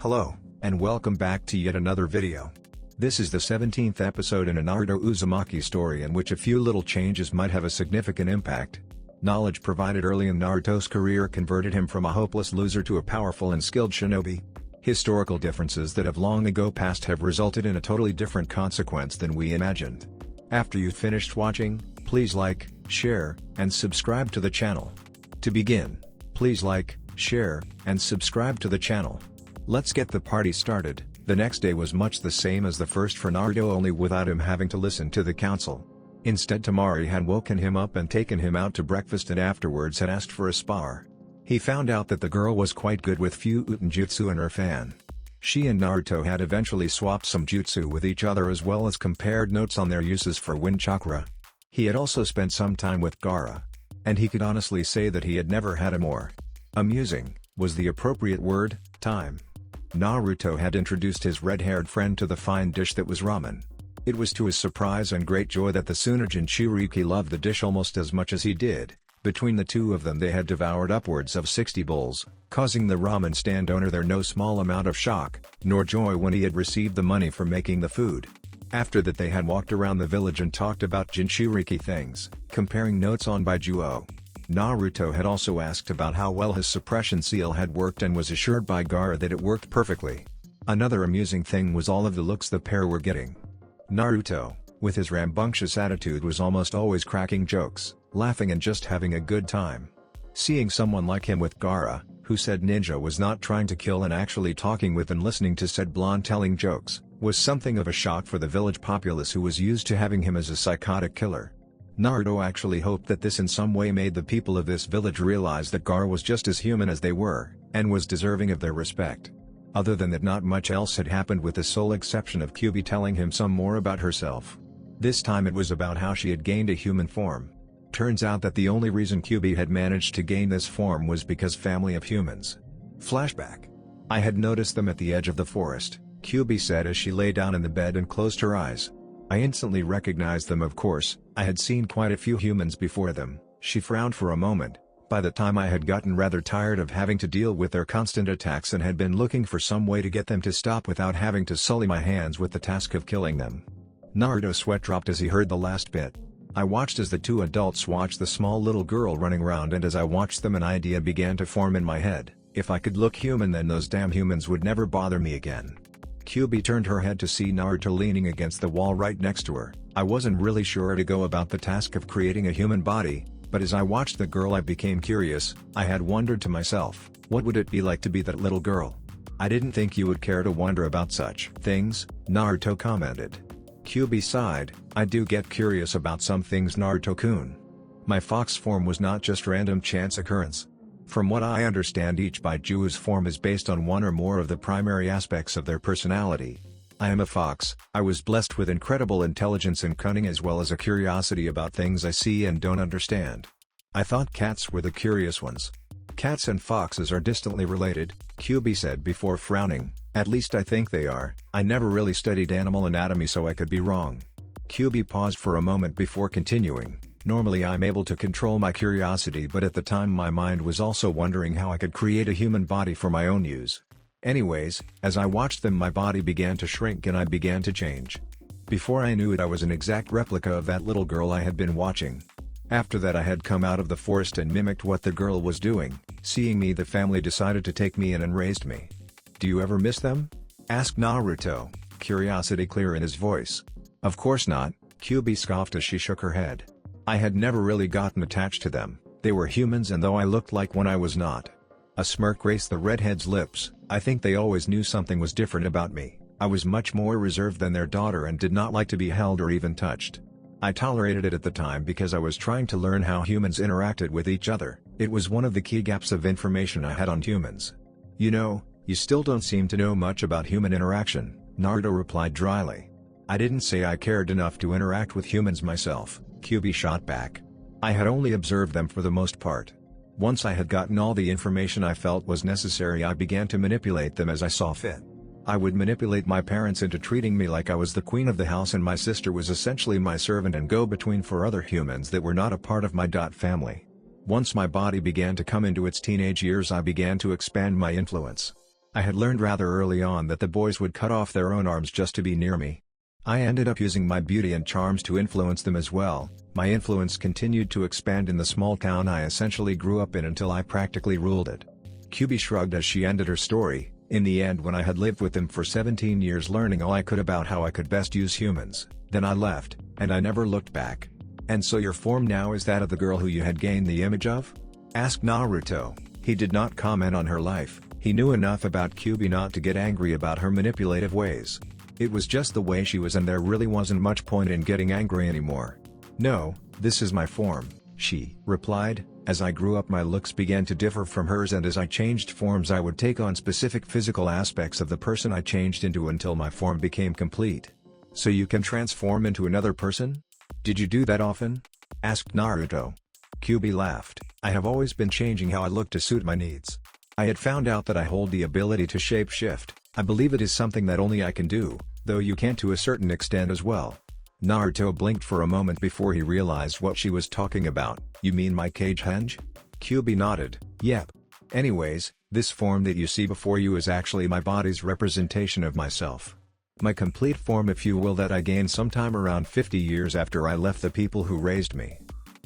Hello, and welcome back to yet another video. This is the 17th episode in a Naruto Uzumaki story in which a few little changes might have a significant impact. Knowledge provided early in Naruto's career converted him from a hopeless loser to a powerful and skilled shinobi. Historical differences that have long ago passed have resulted in a totally different consequence than we imagined. After you've finished watching, please like, share, and subscribe to the channel. To begin, please like, share, and subscribe to the channel. Let's get the party started. The next day was much the same as the first for Naruto, only without him having to listen to the council. Instead, Tamari had woken him up and taken him out to breakfast and afterwards had asked for a spar. He found out that the girl was quite good with few utenjutsu in her fan. She and Naruto had eventually swapped some jutsu with each other as well as compared notes on their uses for wind chakra. He had also spent some time with Gaara. And he could honestly say that he had never had a more amusing, was the appropriate word, time. Naruto had introduced his red-haired friend to the fine dish that was ramen. It was to his surprise and great joy that the Tsunade and Jinchuriki loved the dish almost as much as he did. Between the two of them they had devoured upwards of 60 bowls, causing the ramen stand owner there no small amount of shock, nor joy when he had received the money for making the food. After that they had walked around the village and talked about Jinchuriki things, comparing notes on Baijuo. Naruto had also asked about how well his suppression seal had worked and was assured by Gaara that it worked perfectly. Another amusing thing was all of the looks the pair were getting. Naruto, with his rambunctious attitude, was almost always cracking jokes, laughing and just having a good time. Seeing someone like him with Gaara, who said ninja was not trying to kill and actually talking with and listening to said blonde telling jokes, was something of a shock for the village populace who was used to having him as a psychotic killer. Naruto actually hoped that this in some way made the people of this village realize that Gaara was just as human as they were, and was deserving of their respect. Other than that, not much else had happened, with the sole exception of Kyuubi telling him some more about herself. This time it was about how she had gained a human form. Turns out that the only reason Kyuubi had managed to gain this form was because family of humans. Flashback. I had noticed them at the edge of the forest, Kyuubi said as she lay down in the bed and closed her eyes. I instantly recognized them, of course. I had seen quite a few humans before them. She frowned for a moment. By the time I had gotten rather tired of having to deal with their constant attacks and had been looking for some way to get them to stop without having to sully my hands with the task of killing them. Naruto's sweat dropped as he heard the last bit. I watched as the two adults watched the small little girl running around, and as I watched them an idea began to form in my head. If I could look human, then those damn humans would never bother me again. Kyuubi turned her head to see Naruto leaning against the wall right next to her. I wasn't really sure how to go about the task of creating a human body, but as I watched the girl I became curious. I had wondered to myself, what would it be like to be that little girl? I didn't think you would care to wonder about such things, Naruto commented. Kyuubi sighed, I do get curious about some things, Naruto-kun. My fox form was not just random chance occurrence. From what I understand, each Baiju's form is based on one or more of the primary aspects of their personality. I am a fox. I was blessed with incredible intelligence and cunning, as well as a curiosity about things I see and don't understand. I thought cats were the curious ones. Cats and foxes are distantly related, Kyuubi said before frowning. At least I think they are. I never really studied animal anatomy, so I could be wrong. Kyuubi paused for a moment before continuing. Normally I'm able to control my curiosity, but at the time my mind was also wondering how I could create a human body for my own use. Anyways, as I watched them my body began to shrink and I began to change. Before I knew it I was an exact replica of that little girl I had been watching. After that I had come out of the forest and mimicked what the girl was doing. Seeing me, the family decided to take me in and raised me. Do you ever miss them? Asked Naruto, curiosity clear in his voice. Of course not, Kyuubi scoffed as she shook her head. I had never really gotten attached to them. They were humans, and though I looked like one, I was not. A smirk graced the redhead's lips. I think they always knew something was different about me. I was much more reserved than their daughter and did not like to be held or even touched. I tolerated it at the time because I was trying to learn how humans interacted with each other. It was one of the key gaps of information I had on humans. You know, you still don't seem to know much about human interaction, Naruto replied dryly. I didn't say I cared enough to interact with humans myself, Kyuubi shot back. I had only observed them for the most part. Once I had gotten all the information I felt was necessary, I began to manipulate them as I saw fit. I would manipulate my parents into treating me like I was the queen of the house and my sister was essentially my servant and go-between for other humans that were not a part of my family. Once my body began to come into its teenage years, I began to expand my influence. I had learned rather early on that the boys would cut off their own arms just to be near me. I ended up using my beauty and charms to influence them as well. My influence continued to expand in the small town I essentially grew up in until I practically ruled it. Kyubi shrugged as she ended her story. In the end, when I had lived with them for 17 years learning all I could about how I could best use humans, then I left, and I never looked back. And so your form now is that of the girl who you had gained the image of? Asked Naruto. He did not comment on her life. He knew enough about Kyubi not to get angry about her manipulative ways. It was just the way she was, and there really wasn't much point in getting angry anymore. No, this is my form, she replied. As I grew up my looks began to differ from hers, and as I changed forms I would take on specific physical aspects of the person I changed into until my form became complete. So you can transform into another person? Did you do that often? Asked Naruto. Kyubi laughed. I have always been changing how I look to suit my needs. I had found out that I hold the ability to shape-shift. I believe it is something that only I can do, though you can't to a certain extent as well. Naruto blinked for a moment before he realized what she was talking about. You mean my cage henge? Kyubi nodded. Yep. Anyways, this form that you see before you is actually my body's representation of myself. My complete form, if you will, that I gained sometime around 50 years after I left the people who raised me.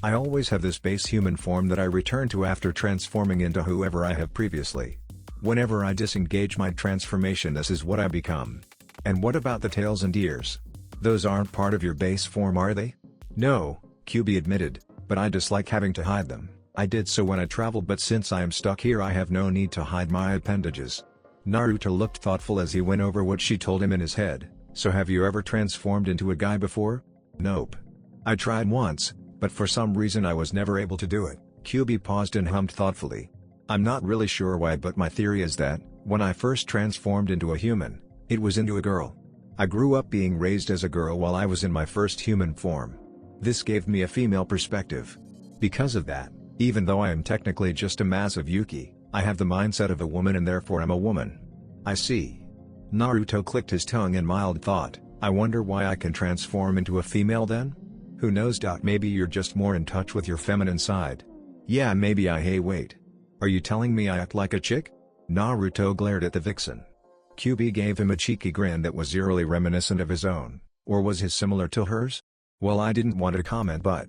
I always have this base human form that I return to after transforming into whoever I have previously. Whenever I disengage my transformation, this is what I become. And what about the tails and ears? Those aren't part of your base form, are they? No, Kyubi admitted, but I dislike having to hide them. I did so when I traveled, but since I am stuck here I have no need to hide my appendages. Naruto looked thoughtful as he went over what she told him in his head. So have you ever transformed into a guy before? Nope. I tried once, but for some reason I was never able to do it. Kyubi paused and hummed thoughtfully. I'm not really sure why, but my theory is that, when I first transformed into a human, it was into a girl. I grew up being raised as a girl while I was in my first human form. This gave me a female perspective. Because of that, even though I am technically just a mass of Yuki, I have the mindset of a woman and therefore am a woman. I see. Naruto clicked his tongue in mild thought. I wonder why I can transform into a female then? Who knows? Maybe you're just more in touch with your feminine side. Yeah, maybe hey wait. Are you telling me I act like a chick? Naruto glared at the vixen. Kyubi gave him a cheeky grin that was eerily reminiscent of his own. Or was his similar to hers? Well, I didn't want to comment, but...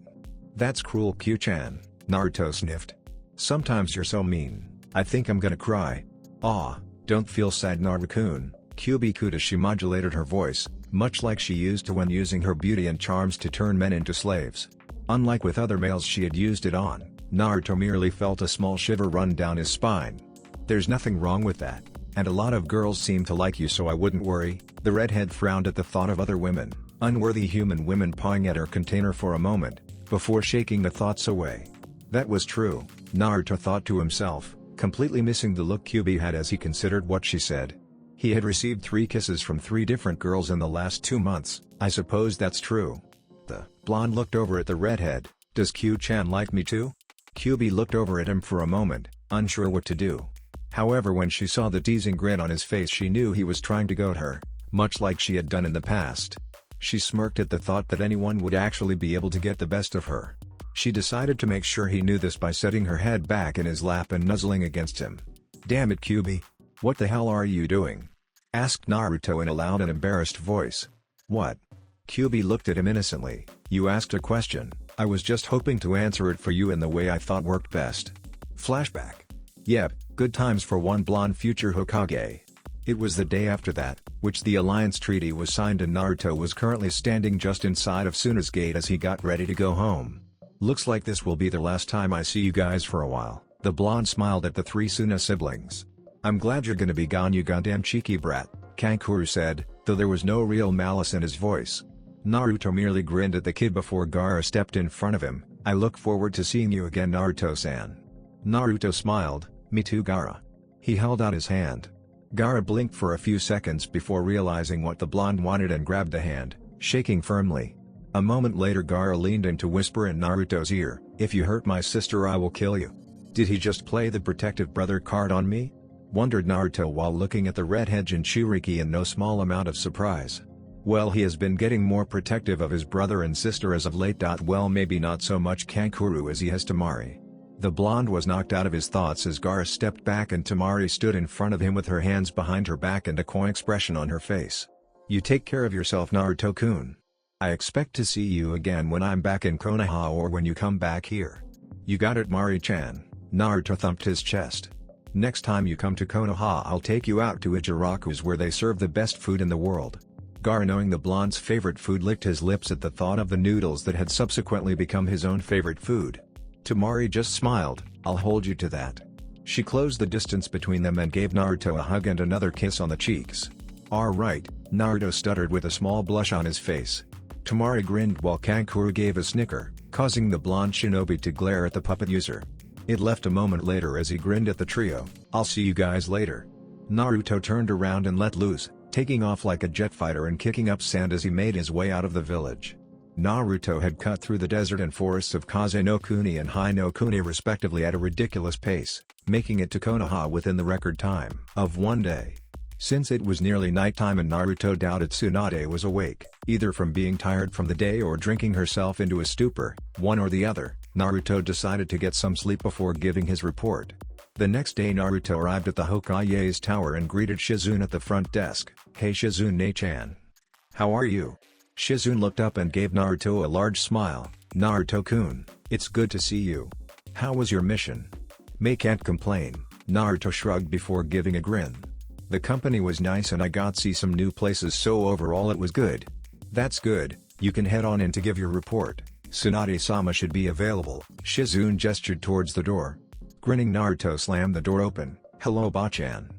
That's cruel, Kyu-chan, Naruto sniffed. Sometimes you're so mean. I think I'm gonna cry. Aw, don't feel sad, Naruto-kun. Kyubi-kun, as she modulated her voice, much like she used to when using her beauty and charms to turn men into slaves. Unlike with other males she had used it on, Naruto merely felt a small shiver run down his spine. There's nothing wrong with that. And a lot of girls seem to like you, so I wouldn't worry. The redhead frowned at the thought of other women, unworthy human women, pawing at her container for a moment, before shaking the thoughts away. That was true, Naruto thought to himself, completely missing the look Kyubi had as he considered what she said. He had received 3 kisses from 3 different girls in the last 2 months. I suppose that's true. The blonde looked over at the redhead. Does Kyu-chan like me too? Kyubi looked over at him for a moment, unsure what to do. However, when she saw the teasing grin on his face, she knew he was trying to goad her, much like she had done in the past. She smirked at the thought that anyone would actually be able to get the best of her. She decided to make sure he knew this by setting her head back in his lap and nuzzling against him. Damn it, Kyubi. What the hell are you doing? Asked Naruto in a loud and embarrassed voice. What? Kyubi looked at him innocently. You asked a question. I was just hoping to answer it for you in the way I thought worked best. Flashback. Yep, good times for one blonde future Hokage. It was the day after that, which the alliance treaty was signed, and Naruto was currently standing just inside of Tsunade's gate as he got ready to go home. Looks like this will be the last time I see you guys for a while. The blonde smiled at the 3 Tsunade siblings. I'm glad you're gonna be gone, you goddamn cheeky brat, Kankuro said, though there was no real malice in his voice. Naruto merely grinned at the kid before Gaara stepped in front of him. I look forward to seeing you again, Naruto-san. Naruto smiled. Me too, Gaara. He held out his hand. Gaara blinked for a few seconds before realizing what the blonde wanted and grabbed the hand, shaking firmly. A moment later Gaara leaned in to whisper in Naruto's ear, if you hurt my sister I will kill you. Did he just play the protective brother card on me? Wondered Naruto while looking at the redhead Jinchuriki in no small amount of surprise. Well, he has been getting more protective of his brother and sister as of late. Well, maybe not so much Kankuro as he has Temari. The blonde was knocked out of his thoughts as Gaara stepped back and Temari stood in front of him with her hands behind her back and a coy expression on her face. "You take care of yourself, Naruto-kun. I expect to see you again when I'm back in Konoha or when you come back here." "You got it, Mari-chan." Naruto thumped his chest. "Next time you come to Konoha I'll take you out to Ichiraku's where they serve the best food in the world." Gaara, knowing the blonde's favorite food, licked his lips at the thought of the noodles that had subsequently become his own favorite food. Temari just smiled. "I'll hold you to that." She closed the distance between them and gave Naruto a hug and another kiss on the cheeks. "Alright," Naruto stuttered with a small blush on his face. Temari grinned while Kankuro gave a snicker, causing the blonde shinobi to glare at the puppet user. It left a moment later as he grinned at the trio. "I'll see you guys later." Naruto turned around and let loose, taking off like a jet fighter and kicking up sand as he made his way out of the village. Naruto had cut through the desert and forests of Kaze no Kuni and Hai no Kuni respectively at a ridiculous pace, making it to Konoha within the record time of one day. Since it was nearly nighttime and Naruto doubted Tsunade was awake, either from being tired from the day or drinking herself into a stupor, one or the other, Naruto decided to get some sleep before giving his report. The next day Naruto arrived at the Hokage's tower and greeted Shizune at the front desk. "Hey Shizune-chan. How are you?" Shizune looked up and gave Naruto a large smile. "Naruto-kun, it's good to see you. How was your mission?" "Me can't complain," Naruto shrugged before giving a grin. "The company was nice and I got to see some new places, so overall it was good." "That's good, you can head on in to give your report. Tsunade-sama should be available." Shizune gestured towards the door. Grinning, Naruto slammed the door open. "Hello Bachan.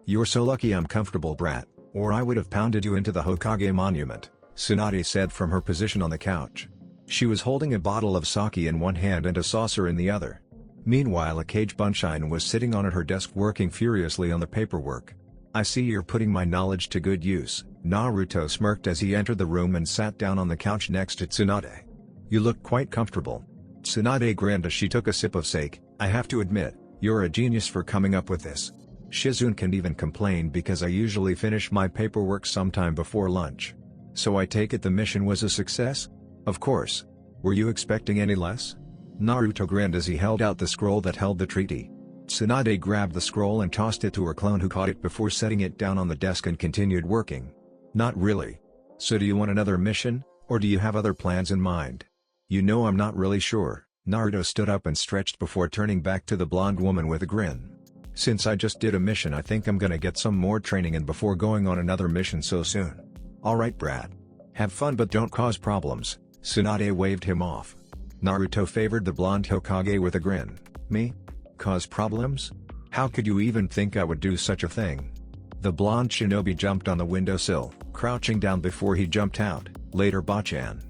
You're so lucky I'm comfortable, brat, or I would have pounded you into the Hokage monument," Tsunade said from her position on the couch. She was holding a bottle of sake in one hand and a saucer in the other. Meanwhile a Kage Bunshin was sitting on at her desk working furiously on the paperwork. "I see you're putting my knowledge to good use," Naruto smirked as he entered the room and sat down on the couch next to Tsunade. "You look quite comfortable." Tsunade grinned as she took a sip of sake. "I have to admit, you're a genius for coming up with this. Shizune can't even complain because I usually finish my paperwork sometime before lunch. So I take it the mission was a success?" "Of course. Were you expecting any less?" Naruto grinned as he held out the scroll that held the treaty. Tsunade grabbed the scroll and tossed it to her clone, who caught it before setting it down on the desk and continued working. "Not really. So do you want another mission, or do you have other plans in mind?" "You know, I'm not really sure." Naruto stood up and stretched before turning back to the blonde woman with a grin. "Since I just did a mission, I think I'm gonna get some more training in before going on another mission so soon." "Alright brat. Have fun but don't cause problems." Tsunade waved him off. Naruto favored the blonde Hokage with a grin. "Me? Cause problems? How could you even think I would do such a thing?" The blonde shinobi jumped on the windowsill, crouching down before he jumped out. "Later Bachan."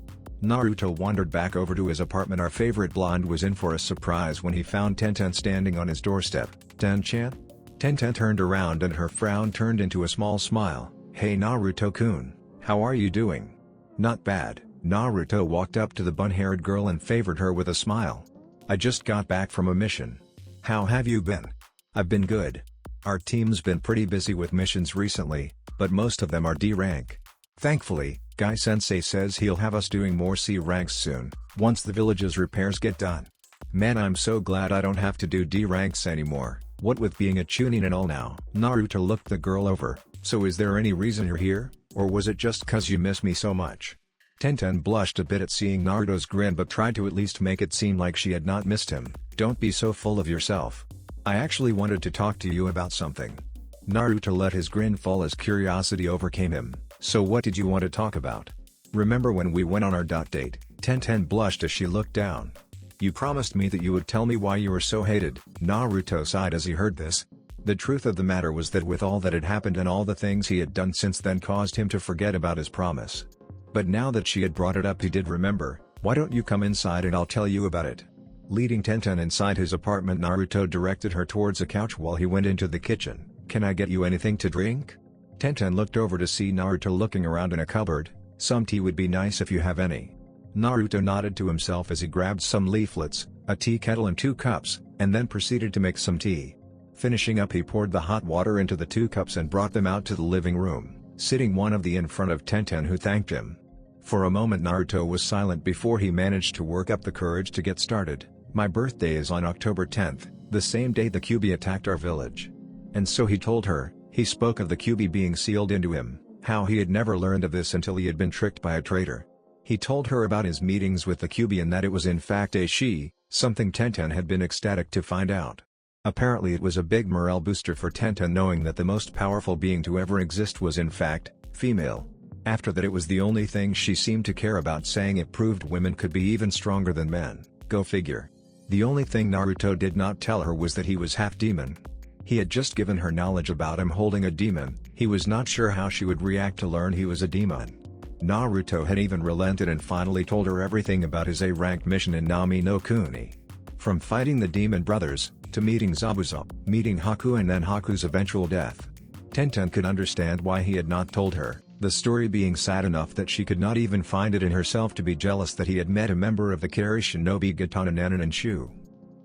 Naruto wandered back over to his apartment. Our favorite blonde was in for a surprise when he found Tenten standing on his doorstep. "Ten-chan?" Tenten turned around and her frown turned into a small smile. "Hey Naruto-kun, how are you doing?" "Not bad." Naruto walked up to the bun-haired girl and favored her with a smile. "I just got back from a mission. How have you been?" "I've been good. Our team's been pretty busy with missions recently, but most of them are D rank. Thankfully, Guy-sensei says he'll have us doing more C ranks soon, once the village's repairs get done. Man, I'm so glad I don't have to do D ranks anymore, what with being a chunin and all now." Naruto looked the girl over. "So is there any reason you're here, or was it just cause you miss me so much?" Tenten blushed a bit at seeing Naruto's grin but tried to at least make it seem like she had not missed him. "Don't be so full of yourself. I actually wanted to talk to you about something." Naruto let his grin fall as curiosity overcame him. "So what did you want to talk about?" "Remember when we went on our date?" Tenten blushed as she looked down. "You promised me that you would tell me why you were so hated." Naruto sighed as he heard this. The truth of the matter was that with all that had happened and all the things he had done since then caused him to forget about his promise. But now that she had brought it up, he did remember. "Why don't you come inside and I'll tell you about it?" Leading Tenten inside his apartment, Naruto directed her towards a couch while he went into the kitchen. "Can I get you anything to drink?" Tenten looked over to see Naruto looking around in a cupboard. "Some tea would be nice if you have any." Naruto nodded to himself as he grabbed some leaflets, a tea kettle and 2 cups, and then proceeded to make some tea. Finishing up, he poured the hot water into the 2 cups and brought them out to the living room, sitting one of the in front of Tenten, who thanked him. For a moment Naruto was silent before he managed to work up the courage to get started. My birthday is on October 10th, the same day the Kyuubi attacked our village. And so he told her, he spoke of the Kyuubi being sealed into him, how he had never learned of this until he had been tricked by a traitor. He told her about his meetings with the Kyuubi and that it was in fact a she, something Tenten had been ecstatic to find out. Apparently it was a big morale booster for Tenten knowing that the most powerful being to ever exist was in fact, female. After that it was the only thing she seemed to care about, saying it proved women could be even stronger than men, go figure. The only thing Naruto did not tell her was that he was half demon. He had just given her knowledge about him holding a demon, he was not sure how she would react to learn he was a demon. Naruto had even relented and finally told her everything about his A-ranked mission in Nami no Kuni. From fighting the demon brothers, to meeting Zabuza, meeting Haku and then Haku's eventual death. Tenten could understand why he had not told her, the story being sad enough that she could not even find it in herself to be jealous that he had met a member of the Kari Shinobi Gatana Nanan and Shu.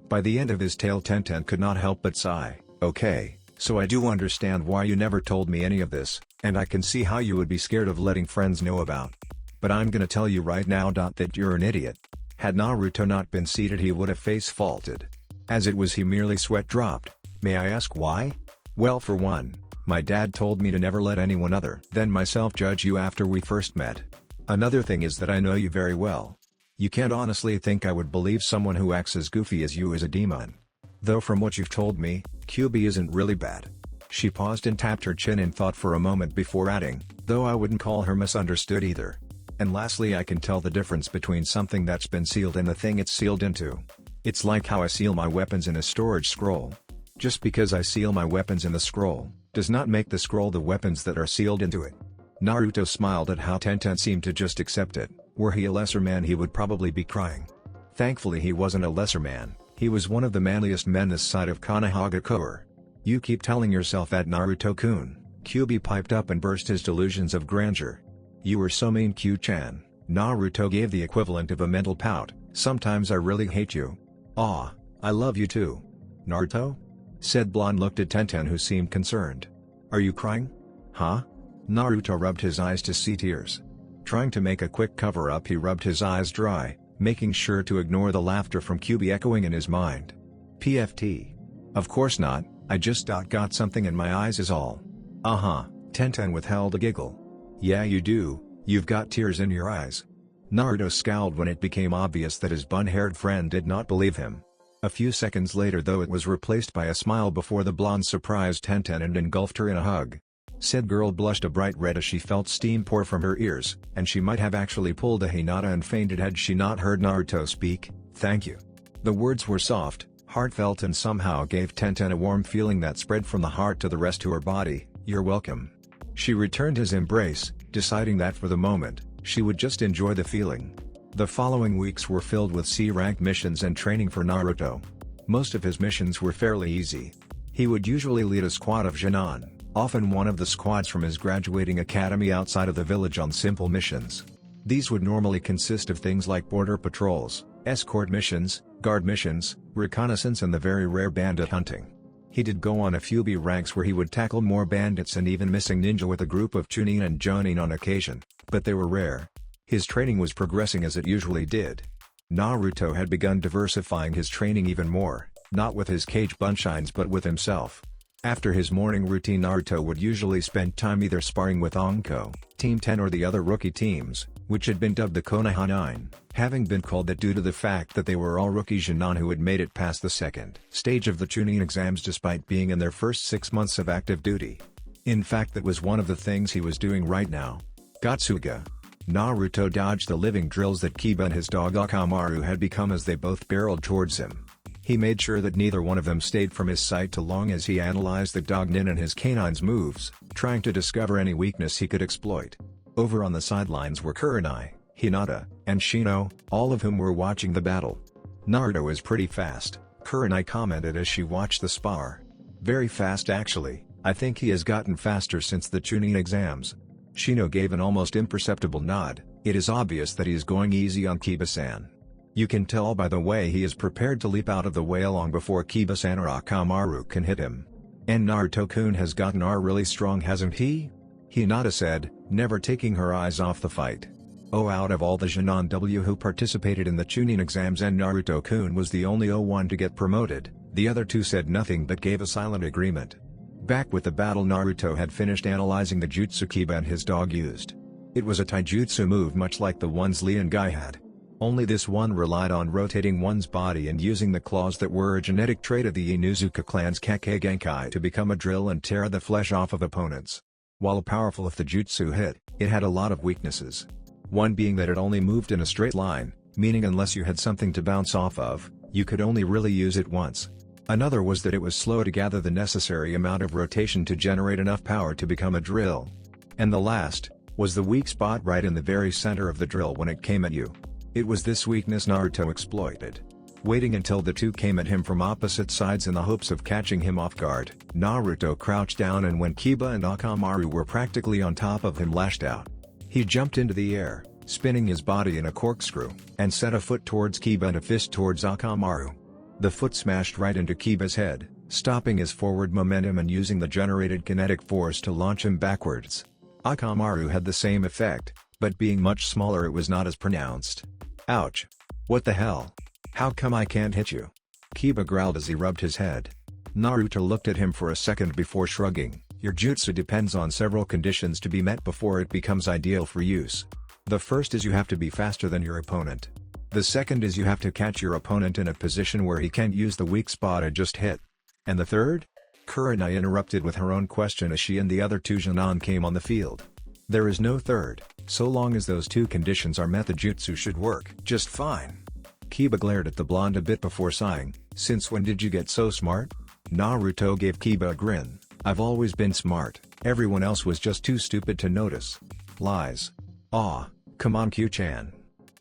By the end of his tale Tenten could not help but sigh, okay, so I do understand why you never told me any of this, and I can see how you would be scared of letting friends know about. But I'm gonna tell you right now that you're an idiot. Had Naruto not been seated he would have face-faulted. As it was he merely sweat-dropped. May I ask why? Well, for one, my dad told me to never let anyone other than myself judge you after we first met. Another thing is that I know you very well. You can't honestly think I would believe someone who acts as goofy as you is a demon. Though from what you've told me, Kyuubi isn't really bad. She paused and tapped her chin in thought for a moment before adding, though I wouldn't call her misunderstood either. And lastly, I can tell the difference between something that's been sealed and the thing it's sealed into. It's like how I seal my weapons in a storage scroll. Just because I seal my weapons in the scroll, does not make the scroll the weapons that are sealed into it. Naruto smiled at how Tenten seemed to just accept it. Were he a lesser man he would probably be crying. Thankfully he wasn't a lesser man, he was one of the manliest men this side of Konohagakure. You keep telling yourself that, Naruto-kun, Kyuubi piped up and burst his delusions of grandeur. You were so mean, Q-chan. Naruto gave the equivalent of a mental pout. Sometimes I really hate you. Aw, I love you too. Naruto? Said Blonde looked at Tenten who seemed concerned. Are you crying? Huh? Naruto rubbed his eyes to see tears. Trying to make a quick cover-up he rubbed his eyes dry, making sure to ignore the laughter from Kyuubi echoing in his mind. PFT. Of course not, I just got something in my eyes is all. Uh-huh, Tenten withheld a giggle. Yeah you do, you've got tears in your eyes. Naruto scowled when it became obvious that his bun-haired friend did not believe him. A few seconds later though it was replaced by a smile before the blonde surprised Tenten and engulfed her in a hug. Said girl blushed a bright red as she felt steam pour from her ears, and she might have actually pulled a Hinata and fainted had she not heard Naruto speak, "Thank you." The words were soft, heartfelt and somehow gave Tenten a warm feeling that spread from the heart to the rest of her body. "You're welcome." She returned his embrace, deciding that for the moment, she would just enjoy the feeling. The following weeks were filled with C-rank missions and training for Naruto. Most of his missions were fairly easy. He would usually lead a squad of Genin, often one of the squads from his graduating academy outside of the village on simple missions. These would normally consist of things like border patrols, escort missions, guard missions, reconnaissance and the very rare bandit hunting. He did go on a few B ranks where he would tackle more bandits and even missing ninja with a group of Chunin and Jonin on occasion, but they were rare. His training was progressing as it usually did. Naruto had begun diversifying his training even more, not with his cage bunshines but with himself. After his morning routine Naruto would usually spend time either sparring with Anko, Team 10 or the other rookie teams, which had been dubbed the Konoha 9, having been called that due to the fact that they were all rookie Genin who had made it past the second stage of the Chunin exams despite being in their first 6 months of active duty. In fact that was one of the things he was doing right now. Gotsuga. Naruto dodged the living drills that Kiba and his dog Orochimaru had become as they both barreled towards him. He made sure that neither one of them stayed from his sight too long as he analyzed the dog Nin and his canine's moves, trying to discover any weakness he could exploit. Over on the sidelines were Kurenai, Hinata, and Shino, all of whom were watching the battle. "Naruto is pretty fast," Kurenai commented as she watched the spar. "Very fast actually, I think he has gotten faster since the Chunin exams." Shino gave an almost imperceptible nod. "It is obvious that he is going easy on Kiba-san. You can tell by the way he is prepared to leap out of the way long before Kiba-san or Orochimaru can hit him. And Naruto-kun has gotten really strong hasn't he?" Hinata said, never taking her eyes off the fight. Oh, out of all the Shinobi who participated in the Chunin exams and Naruto-kun was the only one to get promoted, the other two said nothing but gave a silent agreement. Back with the battle, Naruto had finished analyzing the jutsu Kiba and his dog used. It was a taijutsu move much like the ones Lee and Guy had. Only this one relied on rotating one's body and using the claws that were a genetic trait of the Inuzuka clan's Kake Genkai to become a drill and tear the flesh off of opponents. While powerful if the jutsu hit, it had a lot of weaknesses. One being that it only moved in a straight line, meaning unless you had something to bounce off of, you could only really use it once. Another was that it was slow to gather the necessary amount of rotation to generate enough power to become a drill. And the last, was the weak spot right in the very center of the drill when it came at you. It was this weakness Naruto exploited. Waiting until the two came at him from opposite sides in the hopes of catching him off guard, Naruto crouched down and when Kiba and Orochimaru were practically on top of him lashed out. He jumped into the air, spinning his body in a corkscrew, and set a foot towards Kiba and a fist towards Orochimaru. The foot smashed right into Kiba's head, stopping his forward momentum and using the generated kinetic force to launch him backwards. Orochimaru had the same effect, but being much smaller it was not as pronounced. Ouch! What the hell? How come I can't hit you? Kiba growled as he rubbed his head. Naruto looked at him for a second before shrugging. Your jutsu depends on several conditions to be met before it becomes ideal for use. The first is you have to be faster than your opponent. The second is you have to catch your opponent in a position where he can't use the weak spot I just hit. And the third? Kurama interrupted with her own question as she and the other two Jonin came on the field. There is no third, so long as those two conditions are met the jutsu should work just fine. Kiba glared at the blonde a bit before sighing, since when did you get so smart? Naruto gave Kiba a grin. I've always been smart, everyone else was just too stupid to notice. Lies. Aw, come on Q-chan.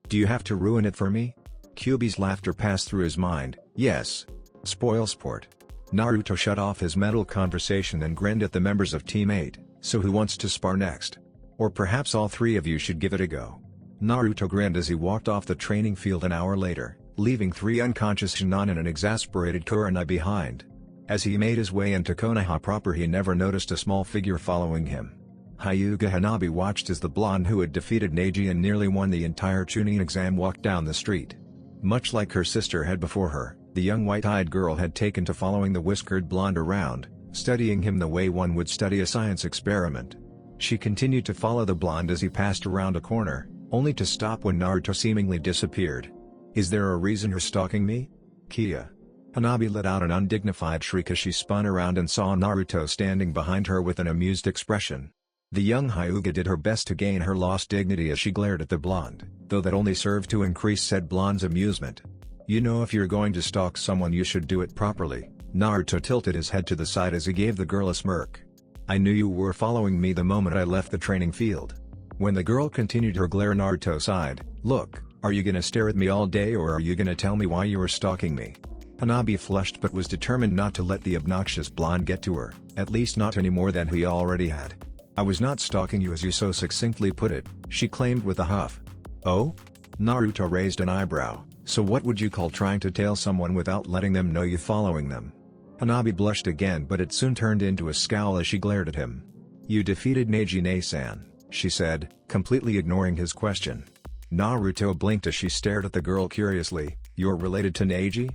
Do you have to ruin it for me? Kyubi's laughter passed through his mind, yes. Spoil sport. Naruto shut off his mental conversation and grinned at the members of Team 8, so who wants to spar next? Or perhaps all three of you should give it a go. Naruto grinned as he walked off the training field an hour later, leaving three unconscious Jonin and an exasperated Kurama behind. As he made his way into Konoha proper he never noticed a small figure following him. Hyuga Hanabi watched as the blonde who had defeated Neji and nearly won the entire Chunin exam walked down the street. Much like her sister had before her, the young white-eyed girl had taken to following the whiskered blonde around, studying him the way one would study a science experiment. She continued to follow the blonde as he passed around a corner, only to stop when Naruto seemingly disappeared. Is there a reason you're stalking me? Kia. Hanabi let out an undignified shriek as she spun around and saw Naruto standing behind her with an amused expression. The young Hyuga did her best to gain her lost dignity as she glared at the blonde, though that only served to increase said blonde's amusement. You know, if you're going to stalk someone you should do it properly. Naruto tilted his head to the side as he gave the girl a smirk. I knew you were following me the moment I left the training field. When the girl continued her glare Naruto sighed, look, are you gonna stare at me all day or are you gonna tell me why you were stalking me? Hanabi flushed but was determined not to let the obnoxious blonde get to her, at least not any more than he already had. I was not stalking you as you so succinctly put it, she claimed with a huff. Oh? Naruto raised an eyebrow, so what would you call trying to tail someone without letting them know you following them? Hanabi blushed again but it soon turned into a scowl as she glared at him. You defeated Neji-san, she said, completely ignoring his question. Naruto blinked as she stared at the girl curiously, you're related to Neji?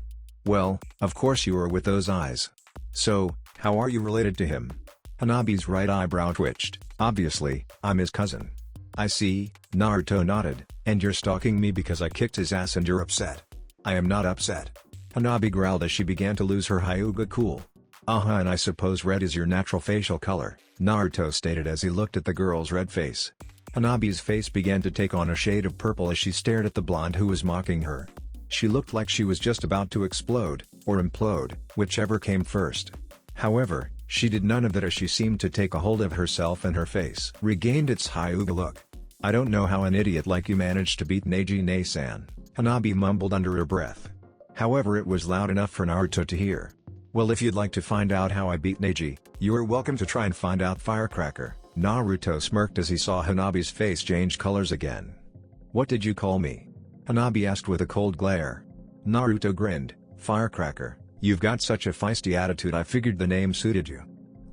Well, of course you are with those eyes. So, how are you related to him? Hanabi's right eyebrow twitched, obviously, I'm his cousin. I see, Naruto nodded, and you're stalking me because I kicked his ass and you're upset. I am not upset. Hanabi growled as she began to lose her Hyuga cool. And I suppose red is your natural facial color, Naruto stated as he looked at the girl's red face. Hanabi's face began to take on a shade of purple as she stared at the blonde who was mocking her. She looked like she was just about to explode, or implode, whichever came first. However, she did none of that as she seemed to take a hold of herself and her face regained its Hyuga look. I don't know how an idiot like you managed to beat Neji-san, Hanabi mumbled under her breath. However, it was loud enough for Naruto to hear. Well, if you'd like to find out how I beat Neji, you're welcome to try and find out, Firecracker. Naruto smirked as he saw Hanabi's face change colors again. What did you call me? Hanabi asked with a cold glare. Naruto grinned, Firecracker, you've got such a feisty attitude I figured the name suited you.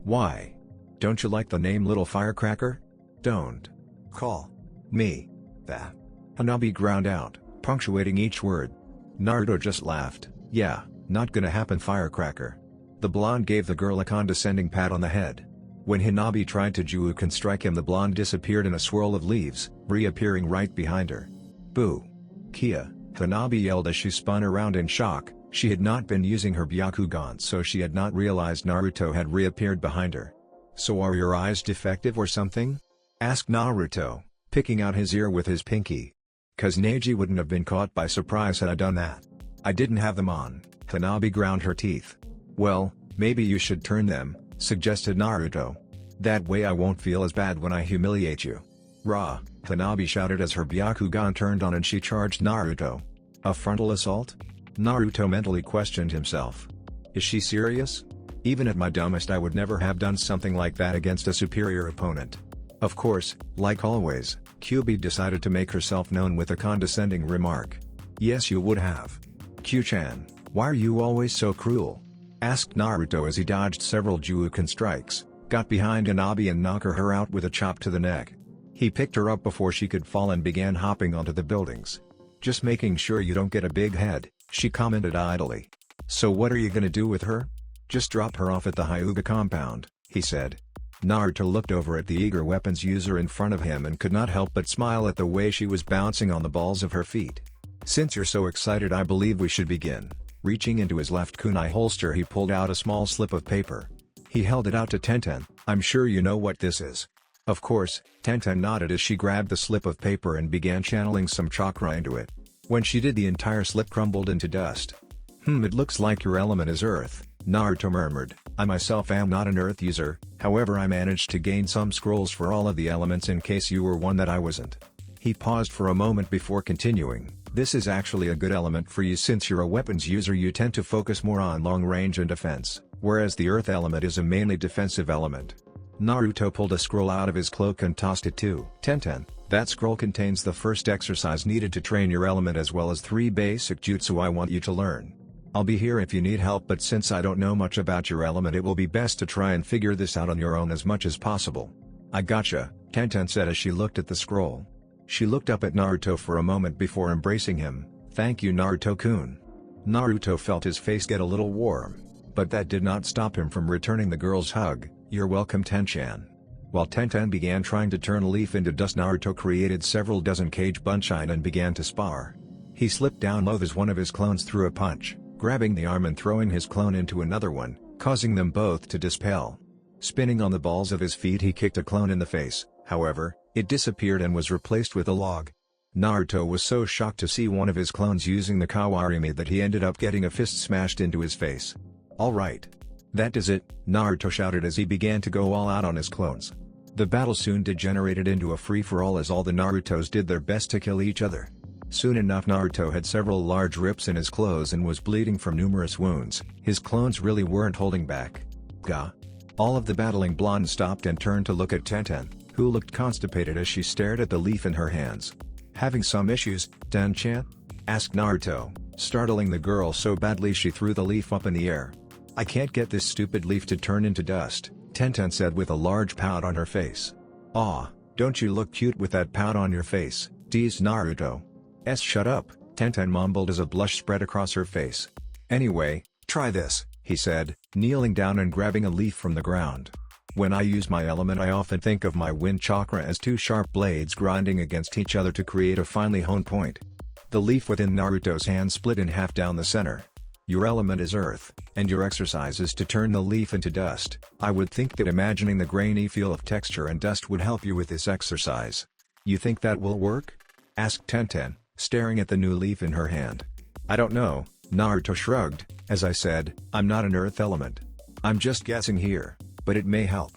Why? Don't you like the name Little Firecracker? Don't call me that?" Hanabi ground out, punctuating each word. Naruto just laughed. "Yeah, not gonna happen, firecracker." The blonde gave the girl a condescending pat on the head. When Hanabi tried to Juuken strike him, the blonde disappeared in a swirl of leaves, reappearing right behind her. "Boo! Kia!" Hanabi yelled as she spun around in shock. She had not been using her Byakugan, so she had not realized Naruto had reappeared behind her. "So are your eyes defective or something?" asked Naruto, picking out his ear with his pinky. "'Cause Neji wouldn't have been caught by surprise had I done that." "I didn't have them on." Hanabi ground her teeth. "Well, maybe you should turn them," suggested Naruto. "That way I won't feel as bad when I humiliate you." "Rah!" Hanabi shouted as her Byakugan turned on and she charged Naruto. A frontal assault? Naruto mentally questioned himself. Is she serious? Even at my dumbest I would never have done something like that against a superior opponent. Of course, like always, Kyubi decided to make herself known with a condescending remark. "Yes, you would have. Q-chan, why are you always so cruel?" asked Naruto as he dodged several Juuken strikes, got behind Hanabi and knocked her out with a chop to the neck. He picked her up before she could fall and began hopping onto the buildings. "Just making sure you don't get a big head," she commented idly. "So what are you gonna do with her?" "Just drop her off at the Hyuga compound," he said. Naruto looked over at the eager weapons user in front of him and could not help but smile at the way she was bouncing on the balls of her feet. "Since you're so excited, I believe we should begin." Reaching into his left kunai holster, he pulled out a small slip of paper. He held it out to Tenten. "I'm sure you know what this is." Of course, Tenten nodded as she grabbed the slip of paper and began channeling some chakra into it. When she did, the entire slip crumbled into dust. It looks like your element is earth," Naruto murmured. "I myself am not an earth user, however I managed to gain some scrolls for all of the elements in case you were one that I wasn't." He paused for a moment before continuing. "This is actually a good element for you since you're a weapons user. You tend to focus more on long range and defense, whereas the earth element is a mainly defensive element." Naruto pulled a scroll out of his cloak and tossed it to Tenten. "That scroll contains the first exercise needed to train your element as well as 3 basic jutsu I want you to learn. I'll be here if you need help, but since I don't know much about your element, it will be best to try and figure this out on your own as much as possible." "I gotcha," Tenten said as she looked at the scroll. She looked up at Naruto for a moment before embracing him. "Thank you, Naruto-kun." Naruto felt his face get a little warm, but that did not stop him from returning the girl's hug. "You're welcome, Ten-chan." While Tenten began trying to turn a leaf into dust, Naruto created several dozen cage bunshin and began to spar. He slipped down low as one of his clones threw a punch, grabbing the arm and throwing his clone into another one, causing them both to dispel. Spinning on the balls of his feet, he kicked a clone in the face. However, it disappeared and was replaced with a log. Naruto was so shocked to see one of his clones using the Kawarimi that he ended up getting a fist smashed into his face. "All right. That is it," Naruto shouted as he began to go all out on his clones. The battle soon degenerated into a free-for-all as all the Narutos did their best to kill each other. Soon enough, Naruto had several large rips in his clothes and was bleeding from numerous wounds. His clones really weren't holding back. "Gah!" All of the battling blondes stopped and turned to look at Tenten, who looked constipated as she stared at the leaf in her hands. "Having some issues, Ten-chan?" asked Naruto, startling the girl so badly she threw the leaf up in the air. "I can't get this stupid leaf to turn into dust," Tenten said with a large pout on her face. "Aw, don't you look cute with that pout on your face?" teased Naruto. Shut up," Tenten mumbled as a blush spread across her face. "Anyway, try this," he said, kneeling down and grabbing a leaf from the ground. "When I use my element, I often think of my wind chakra as 2 sharp blades grinding against each other to create a finely honed point." The leaf within Naruto's hand split in half down the center. "Your element is earth, and your exercise is to turn the leaf into dust. I would think that imagining the grainy feel of texture and dust would help you with this exercise. You think that will work?" asked Tenten, staring at the new leaf in her hand. "I don't know," Naruto shrugged. "As I said, I'm not an earth element. I'm just guessing here, but it may help."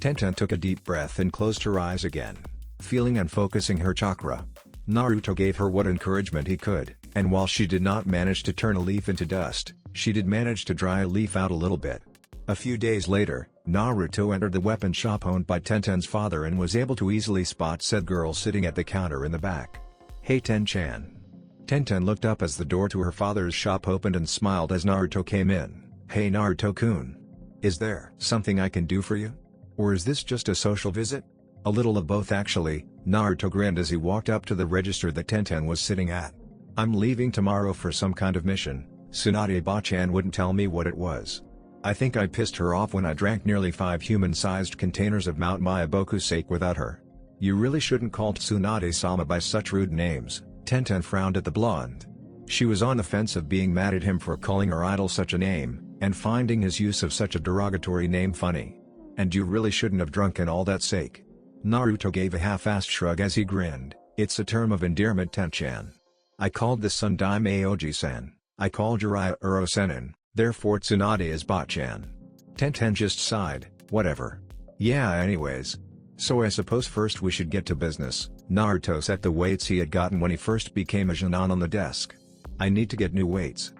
Tenten took a deep breath and closed her eyes again, feeling and focusing her chakra. Naruto gave her what encouragement he could, and while she did not manage to turn a leaf into dust, she did manage to dry a leaf out a little bit. A few days later, Naruto entered the weapon shop owned by Tenten's father and was able to easily spot said girl sitting at the counter in the back. "Hey Ten-chan." Tenten looked up as the door to her father's shop opened and smiled as Naruto came in. "Hey Naruto-kun. Is there something I can do for you? Or is this just a social visit?" A little of both actually, Naruto grinned as he walked up to the register that Tenten was sitting at. I'm leaving tomorrow for some kind of mission. Tsunade-bachan wouldn't tell me what it was. I think I pissed her off when I drank nearly 5 human-sized containers of Mount Mayaboku's sake without her. You really shouldn't call Tsunade-sama by such rude names. Tenten frowned at the blonde. She was on the fence of being mad at him for calling her idol such a name, and finding his use of such a derogatory name funny. And you really shouldn't have drunk in all that sake. Naruto gave a half-assed shrug as he grinned. It's a term of endearment, Tenten. I called the sun Daime Oji-san. I called Jiraiya Uro-senin, therefore Tsunade is Bachan. Tenten just sighed, whatever. Yeah, anyways. So I suppose first we should get to business. Naruto set the weights he had gotten when he first became a Jonin on the desk. I need to get new weights.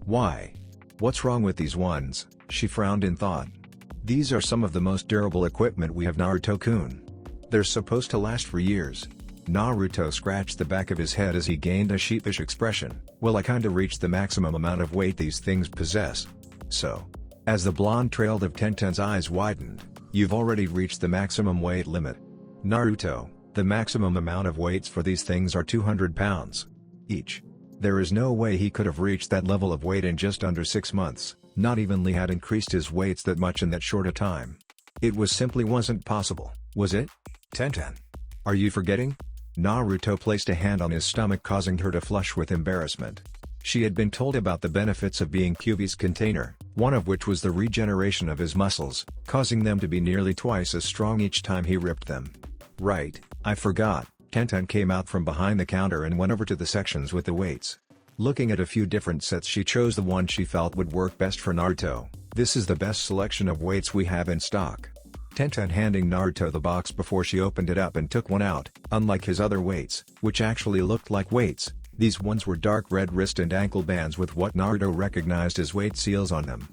Why? What's wrong with these ones? She frowned in thought. These are some of the most durable equipment we have, Naruto-kun. They're supposed to last for years. Naruto scratched the back of his head as he gained a sheepish expression. Well, I kinda reached the maximum amount of weight these things possess. So. As the blonde trailed of Tenten's eyes widened, you've already reached the maximum weight limit. Naruto, the maximum amount of weights for these things are 200 pounds. Each. There is no way he could have reached that level of weight in just under 6 months, not even Lee had increased his weights that much in that short a time. It simply wasn't possible, was it? Tenten. Are you forgetting? Naruto placed a hand on his stomach, causing her to flush with embarrassment. She had been told about the benefits of being Kyuubi's container, one of which was the regeneration of his muscles, causing them to be nearly twice as strong each time he ripped them. Right, I forgot. Tenten came out from behind the counter and went over to the sections with the weights. Looking at a few different sets, she chose the one she felt would work best for Naruto. This is the best selection of weights we have in stock. Tenten handing Naruto the box before she opened it up and took one out. Unlike his other weights, which actually looked like weights, these ones were dark red wrist and ankle bands with what Naruto recognized as weight seals on them.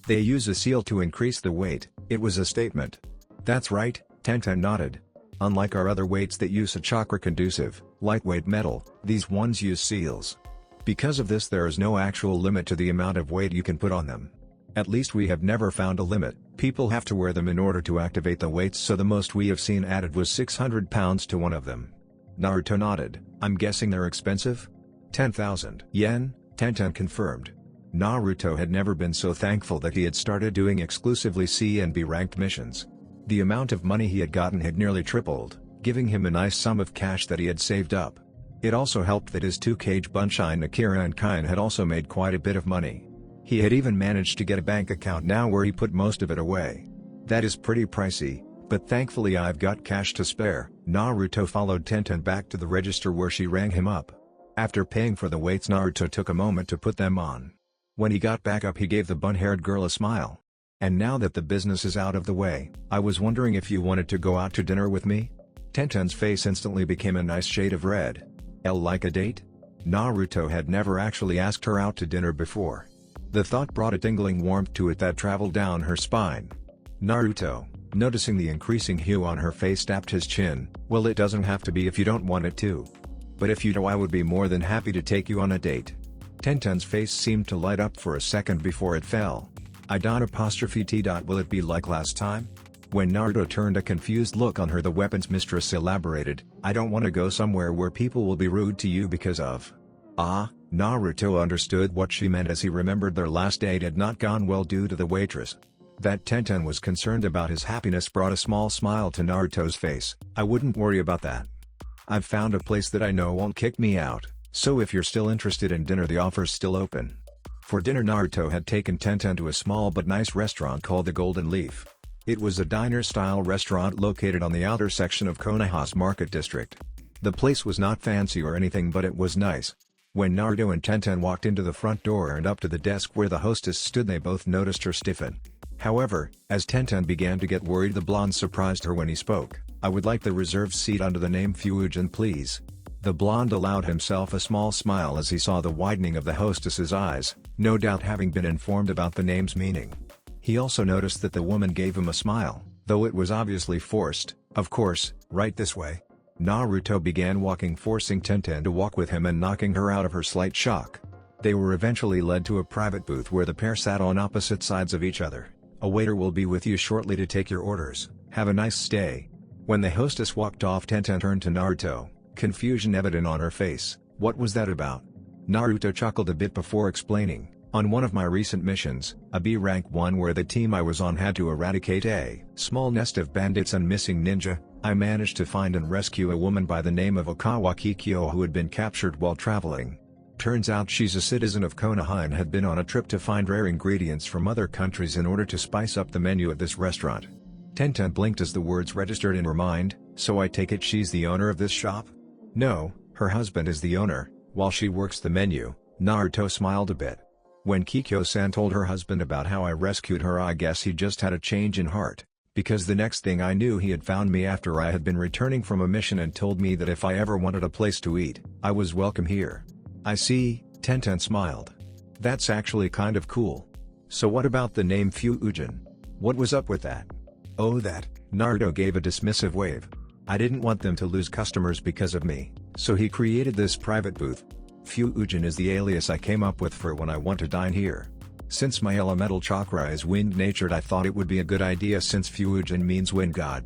They use a seal to increase the weight. It was a statement. That's right, Tenten nodded. Unlike our other weights that use a chakra-conducive, lightweight metal, these ones use seals. Because of this, there is no actual limit to the amount of weight you can put on them. At least we have never found a limit. People have to wear them in order to activate the weights, so the most we have seen added was 600 pounds to one of them. Naruto nodded. I'm guessing they're expensive? 10,000 yen, Tenten confirmed. Naruto had never been so thankful that he had started doing exclusively C and B ranked missions. The amount of money he had gotten had nearly tripled, giving him a nice sum of cash that he had saved up. It also helped that his 2 Kage Bunshine Akira and Kain had also made quite a bit of money. He had even managed to get a bank account now where he put most of it away. That is pretty pricey, but thankfully I've got cash to spare. Naruto followed Tenten back to the register where she rang him up. After paying for the weights, Naruto took a moment to put them on. When he got back up, he gave the bun-haired girl a smile. And now that the business is out of the way, I was wondering if you wanted to go out to dinner with me? Tenten's face instantly became a nice shade of red. Like a date? Naruto had never actually asked her out to dinner before. The thought brought a tingling warmth to it that traveled down her spine. Naruto, noticing the increasing hue on her face, tapped his chin. Well, it doesn't have to be if you don't want it to. But if you do, I would be more than happy to take you on a date. Tenten's face seemed to light up for a second before it fell. Will it be like last time? When Naruto turned a confused look on her, the weapons mistress elaborated, I don't want to go somewhere where people will be rude to you because of. Ah, Naruto understood what she meant as he remembered their last date had not gone well due to the waitress. That Tenten was concerned about his happiness brought a small smile to Naruto's face. I wouldn't worry about that. I've found a place that I know won't kick me out, so if you're still interested in dinner, the offer's still open. For dinner, Naruto had taken Tenten to a small but nice restaurant called the Golden Leaf. It was a diner-style restaurant located on the outer section of Konoha's Market District. The place was not fancy or anything, but it was nice. When Naruto and Tenten walked into the front door and up to the desk where the hostess stood, they both noticed her stiffen. However, as Tenten began to get worried, the blonde surprised her when he spoke. I would like the reserved seat under the name Fuujin, please. The blonde allowed himself a small smile as he saw the widening of the hostess's eyes, no doubt having been informed about the name's meaning. He also noticed that the woman gave him a smile, though it was obviously forced. Of course, right this way. Naruto began walking, forcing Tenten to walk with him and knocking her out of her slight shock. They were eventually led to a private booth where the pair sat on opposite sides of each other. A waiter will be with you shortly to take your orders. Have a nice stay. When the hostess walked off, Tenten turned to Naruto, confusion evident on her face. "What was that about?" Naruto chuckled a bit before explaining, "On one of my recent missions, a B rank one where the team I was on had to eradicate a small nest of bandits and missing ninja, I managed to find and rescue a woman by the name of Okawa Kikyo who had been captured while traveling. Turns out she's a citizen of Konoha and had been on a trip to find rare ingredients from other countries in order to spice up the menu at this restaurant." Tenten blinked as the words registered in her mind. "So I take it she's the owner of this shop?" "No, her husband is the owner, while she works the menu." Naruto smiled a bit. When Kikyo-san told her husband about how I rescued her, I guess he just had a change in heart, because the next thing I knew he had found me after I had been returning from a mission and told me that if I ever wanted a place to eat, I was welcome here. "I see," Tenten smiled. "That's actually kind of cool. So what about the name Fuujin? What was up with that?" "Oh that," Naruto gave a dismissive wave. "I didn't want them to lose customers because of me, so he created this private booth. Fuujin is the alias I came up with for when I want to dine here. Since my elemental chakra is wind-natured, I thought it would be a good idea since Fuujin means wind god."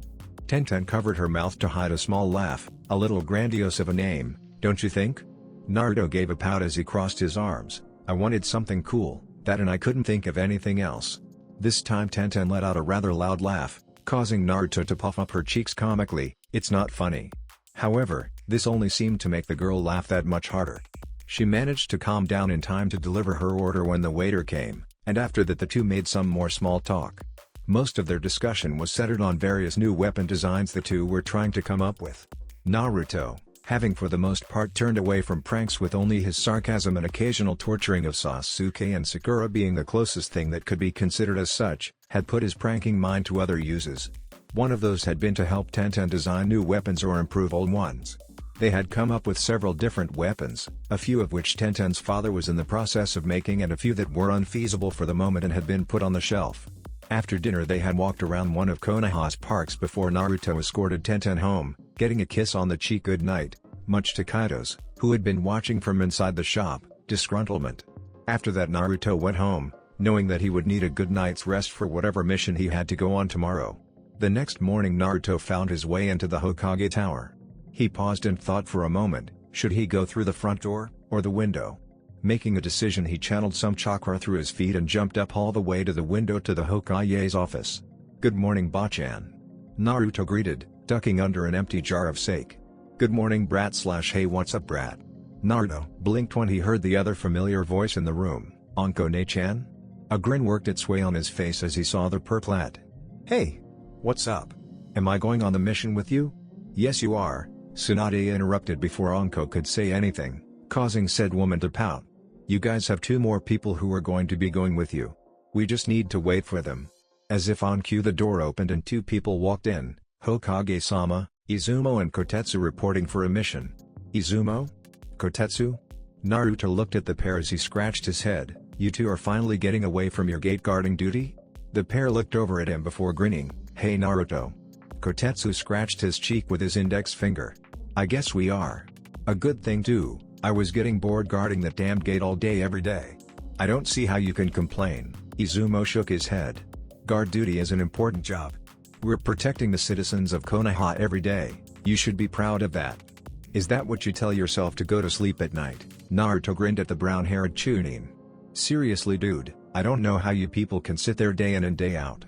Tenten covered her mouth to hide a small laugh. "A little grandiose of a name, don't you think?" Naruto gave a pout as he crossed his arms. "I wanted something cool, that, and I couldn't think of anything else." This time Tenten let out a rather loud laugh, causing Naruto to puff up her cheeks comically. "It's not funny." However, this only seemed to make the girl laugh that much harder. She managed to calm down in time to deliver her order when the waiter came, and after that the two made some more small talk. Most of their discussion was centered on various new weapon designs the two were trying to come up with. Naruto, having for the most part turned away from pranks with only his sarcasm and occasional torturing of Sasuke and Sakura being the closest thing that could be considered as such, had put his pranking mind to other uses. One of those had been to help Tenten design new weapons or improve old ones. They had come up with several different weapons, a few of which Tenten's father was in the process of making and a few that were unfeasible for the moment and had been put on the shelf. After dinner they had walked around one of Konoha's parks before Naruto escorted Tenten home, getting a kiss on the cheek goodnight, much to Kaido's, who had been watching from inside the shop, disgruntlement. After that Naruto went home, knowing that he would need a good night's rest for whatever mission he had to go on tomorrow. The next morning Naruto found his way into the Hokage Tower. He paused and thought for a moment, should he go through the front door, or the window? Making a decision, he channeled some chakra through his feet and jumped up all the way to the window to the Hokage's office. "Good morning, Bachan." Naruto greeted, ducking under an empty jar of sake. "Good morning, brat / hey what's up brat?" Naruto blinked when he heard the other familiar voice in the room, "Anko ne-chan?" A grin worked its way on his face as he saw the purplet. "Hey! What's up? Am I going on the mission with you?" "Yes you are," Tsunade interrupted before Anko could say anything, causing said woman to pout. "You guys have two more people who are going to be going with you. We just need to wait for them." As if on cue the door opened and two people walked in, Hokage-sama, Izumo and Kotetsu reporting for a mission. "Izumo? Kotetsu?" Naruto looked at the pair as he scratched his head. "You two are finally getting away from your gate guarding duty?" The pair looked over at him before grinning. "Hey Naruto." Kotetsu scratched his cheek with his index finger. "I guess we are. A good thing too, I was getting bored guarding that damned gate all day every day." "I don't see how you can complain," Izumo shook his head. "Guard duty is an important job. We're protecting the citizens of Konoha every day, you should be proud of that." "Is that what you tell yourself to go to sleep at night?" Naruto grinned at the brown-haired Chunin. "Seriously dude, I don't know how you people can sit there day in and day out.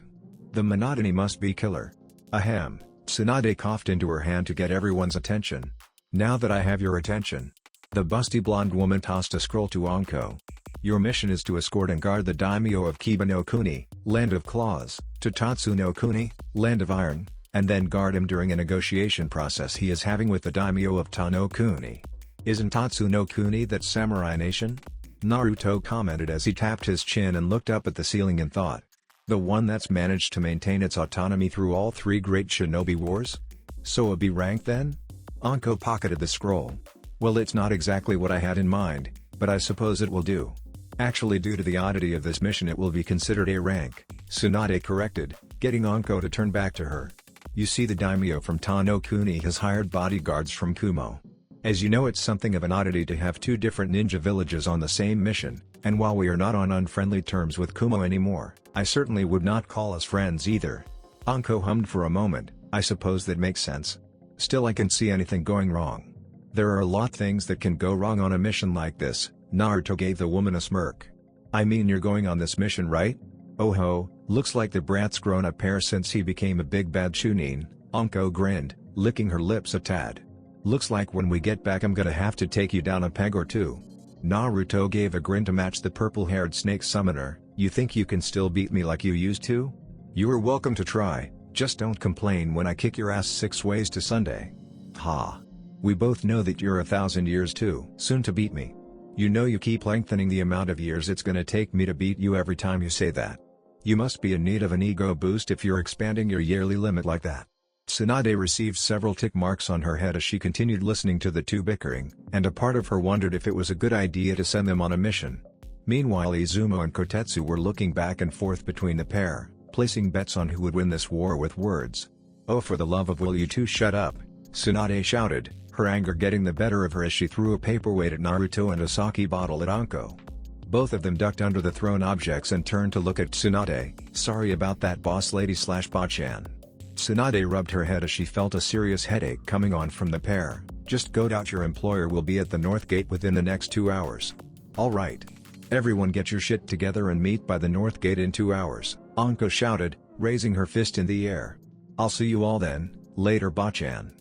The monotony must be killer." "Ahem," Tsunade coughed into her hand to get everyone's attention. "Now that I have your attention." The busty blonde woman tossed a scroll to Anko. "Your mission is to escort and guard the daimyo of Kiba no Kuni, Land of Claws, to Tatsu no Kuni, Land of Iron, and then guard him during a negotiation process he is having with the daimyo of Ta no Kuni. Isn't Tatsu no Kuni that samurai nation?" Naruto commented as he tapped his chin and looked up at the ceiling in thought. "The one that's managed to maintain its autonomy through all three great shinobi wars? So a B rank then?" Anko pocketed the scroll. "Well, it's not exactly what I had in mind, but I suppose it will do. Actually, due to the oddity of this mission, it will be considered A rank," Tsunade corrected, getting Anko to turn back to her. "You see, the daimyo from Ta no Kuni has hired bodyguards from Kumo. As you know, it's something of an oddity to have two different ninja villages on the same mission, and while we are not on unfriendly terms with Kumo anymore, I certainly would not call us friends either." Anko hummed for a moment, I suppose that makes sense. Still, I can't see anything going wrong. There are a lot things that can go wrong on a mission like this. Naruto gave the woman a smirk. I mean, you're going on this mission, right? Oh ho, looks like the brat's grown up pair since he became a big bad chunin. Anko grinned, licking her lips a tad. Looks like when we get back I'm gonna have to take you down a peg or two. Naruto gave a grin to match the purple-haired snake summoner. You think you can still beat me like you used to? You are welcome to try, just don't complain when I kick your ass 6 ways to Sunday. Ha. We both know that you're 1,000 years too soon to beat me. You know you keep lengthening the amount of years it's gonna take me to beat you every time you say that. You must be in need of an ego boost if you're expanding your yearly limit like that. Tsunade received several tick marks on her head as she continued listening to the two bickering, and a part of her wondered if it was a good idea to send them on a mission. Meanwhile, Izumo and Kotetsu were looking back and forth between the pair, placing bets on who would win this war with words. Oh, for the love of will you two shut up, Tsunade shouted, her anger getting the better of her as she threw a paperweight at Naruto and a sake bottle at Anko. Both of them ducked under the thrown objects and turned to look at Tsunade. Sorry about that, boss lady / Bachan. Tsunade rubbed her head as she felt a serious headache coming on from the pair. Just go out, your employer will be at the North Gate within the next 2 hours. Alright. Everyone get your shit together and meet by the North Gate in 2 hours, Anko shouted, raising her fist in the air. I'll see you all then, later Bachan.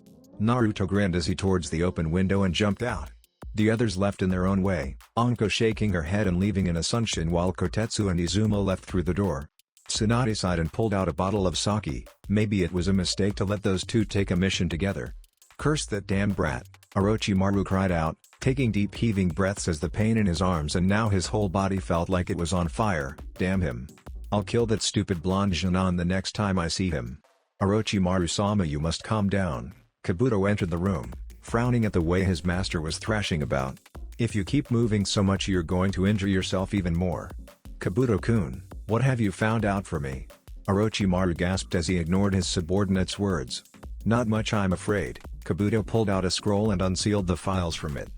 Naruto grinned as he towards the open window and jumped out. The others left in their own way, Anko shaking her head and leaving in assumption while Kotetsu and Izumo left through the door. Tsunade sighed and pulled out a bottle of sake. Maybe it was a mistake to let those two take a mission together. Curse that damn brat, Orochimaru cried out, taking deep heaving breaths as the pain in his arms and now his whole body felt like it was on fire. Damn him. I'll kill that stupid blonde Janan the next time I see him. Orochimaru-sama, you must calm down. Kabuto entered the room, frowning at the way his master was thrashing about. If you keep moving so much you're going to injure yourself even more. Kabuto-kun, what have you found out for me? Orochimaru gasped as he ignored his subordinate's words. Not much, I'm afraid. Kabuto pulled out a scroll and unsealed the files from it.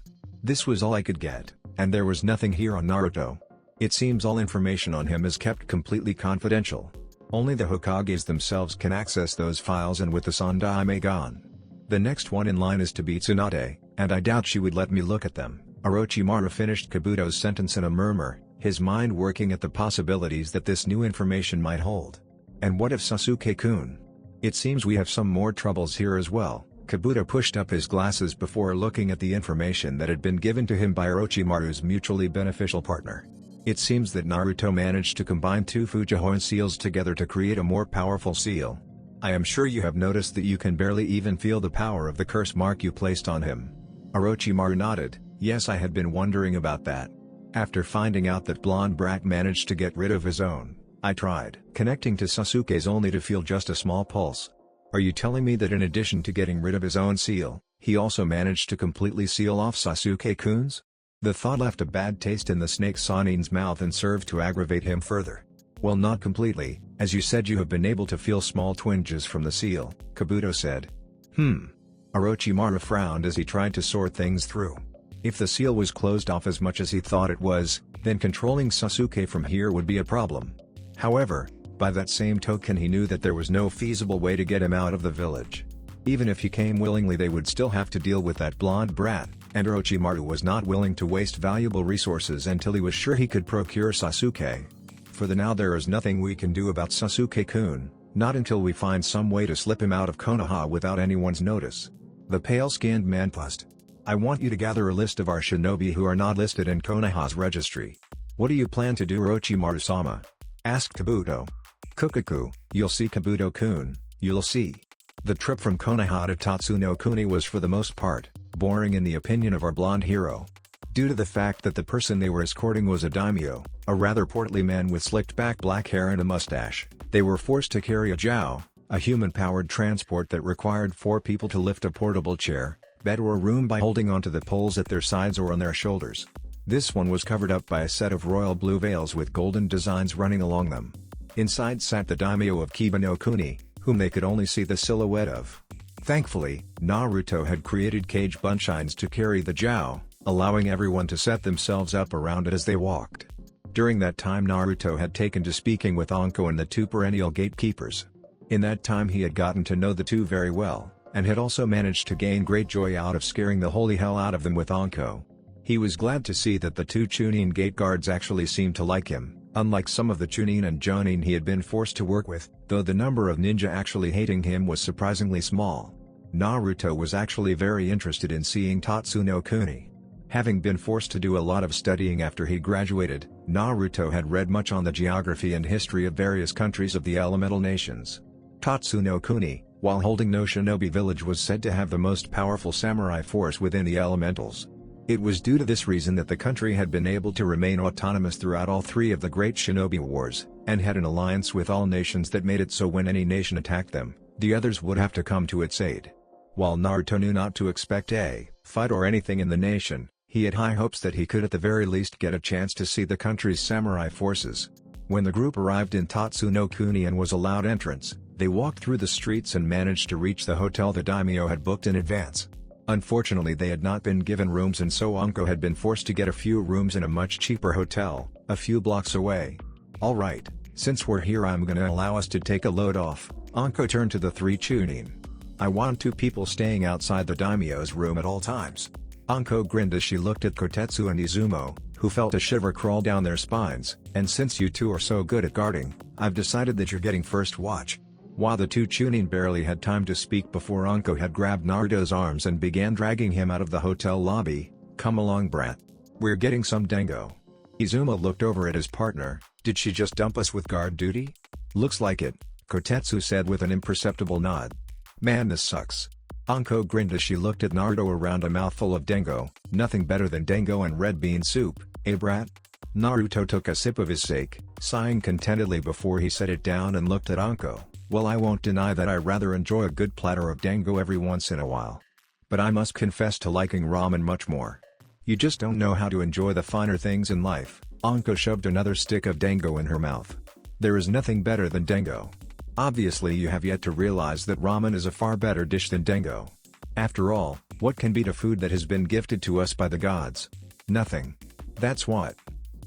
This was all I could get, and there was nothing here on Naruto. It seems all information on him is kept completely confidential. Only the Hokages themselves can access those files, and with the Sandaime gone. The next one in line is to be Tsunade, and I doubt she would let me look at them. Orochimaru finished Kabuto's sentence in a murmur, his mind working at the possibilities that this new information might hold. And what if Sasuke-kun? It seems we have some more troubles here as well. Kabuto pushed up his glasses before looking at the information that had been given to him by Orochimaru's mutually beneficial partner. It seems that Naruto managed to combine 2 Fujihorn seals together to create a more powerful seal. I am sure you have noticed that you can barely even feel the power of the curse mark you placed on him. Orochimaru nodded. Yes, I had been wondering about that. After finding out that blonde brat managed to get rid of his own, I tried connecting to Sasuke's only to feel just a small pulse. Are you telling me that in addition to getting rid of his own seal, he also managed to completely seal off Sasuke-kun's? The thought left a bad taste in the snake Sanin's mouth and served to aggravate him further. Well, not completely, as you said you have been able to feel small twinges from the seal, Kabuto said. Orochimaru frowned as he tried to sort things through. If the seal was closed off as much as he thought it was, then controlling Sasuke from here would be a problem. However, by that same token he knew that there was no feasible way to get him out of the village. Even if he came willingly they would still have to deal with that blonde brat, and Orochimaru was not willing to waste valuable resources until he was sure he could procure Sasuke. For the now there is nothing we can do about Sasuke-kun, not until we find some way to slip him out of Konoha without anyone's notice. The pale-skinned man fussed. I want you to gather a list of our shinobi who are not listed in Konoha's registry. What do you plan to do, Orochimaru-sama? Asked Kabuto. Kukaku, you'll see, Kabuto-kun, you'll see. The trip from Konoha to Tatsu no Kuni was for the most part boring in the opinion of our blonde hero. Due to the fact that the person they were escorting was a daimyo, a rather portly man with slicked back black hair and a mustache, they were forced to carry a jiao, a human-powered transport that required 4 people to lift a portable chair, bed or room by holding onto the poles at their sides or on their shoulders. This one was covered up by a set of royal blue veils with golden designs running along them. Inside sat the daimyo of Kiba no Kuni, whom they could only see the silhouette of. Thankfully, Naruto had created cage bunshines to carry the jiao, allowing everyone to set themselves up around it as they walked. During that time Naruto had taken to speaking with Anko and the 2 perennial gatekeepers. In that time he had gotten to know the two very well, and had also managed to gain great joy out of scaring the holy hell out of them with Anko. He was glad to see that the two Chunin gate guards actually seemed to like him, unlike some of the Chunin and Jonin he had been forced to work with, though the number of ninja actually hating him was surprisingly small. Naruto was actually very interested in seeing Tatsu no Kuni. Having been forced to do a lot of studying after he graduated, Naruto had read much on the geography and history of various countries of the elemental nations. Tatsu no Kuni, while holding no Shinobi village, was said to have the most powerful samurai force within the elementals. It was due to this reason that the country had been able to remain autonomous throughout all three of the great Shinobi wars, and had an alliance with all nations that made it so when any nation attacked them, the others would have to come to its aid. While Naruto knew not to expect a fight or anything in the nation, he had high hopes that he could at the very least get a chance to see the country's samurai forces. When the group arrived in Tatsu no Kuni and was allowed entrance, they walked through the streets and managed to reach the hotel the daimyo had booked in advance. Unfortunately they had not been given rooms, and so Anko had been forced to get a few rooms in a much cheaper hotel, a few blocks away. "Alright, since we're here I'm gonna allow us to take a load off," Anko turned to the three Chunin. "I want two people staying outside the daimyo's room at all times." Anko grinned as she looked at Kotetsu and Izumo, who felt a shiver crawl down their spines, "And since you two are so good at guarding, I've decided that you're getting first watch." While the two Chunin barely had time to speak before Anko had grabbed Naruto's arms and began dragging him out of the hotel lobby. "Come along, brat. We're getting some dango." Izumo looked over at his partner. "Did she just dump us with guard duty?" "Looks like it," Kotetsu said with an imperceptible nod. "Man, this sucks." Anko grinned as she looked at Naruto around a mouthful of dango. "Nothing better than dango and red bean soup, eh brat?" Naruto took a sip of his sake, sighing contentedly before he set it down and looked at Anko. "Well, I won't deny that I rather enjoy a good platter of dango every once in a while. But I must confess to liking ramen much more. You just don't know how to enjoy the finer things in life." Anko shoved another stick of dango in her mouth. "There is nothing better than dango. Obviously you have yet to realize that ramen is a far better dish than dango. After all, what can beat a food that has been gifted to us by the gods? Nothing. That's what.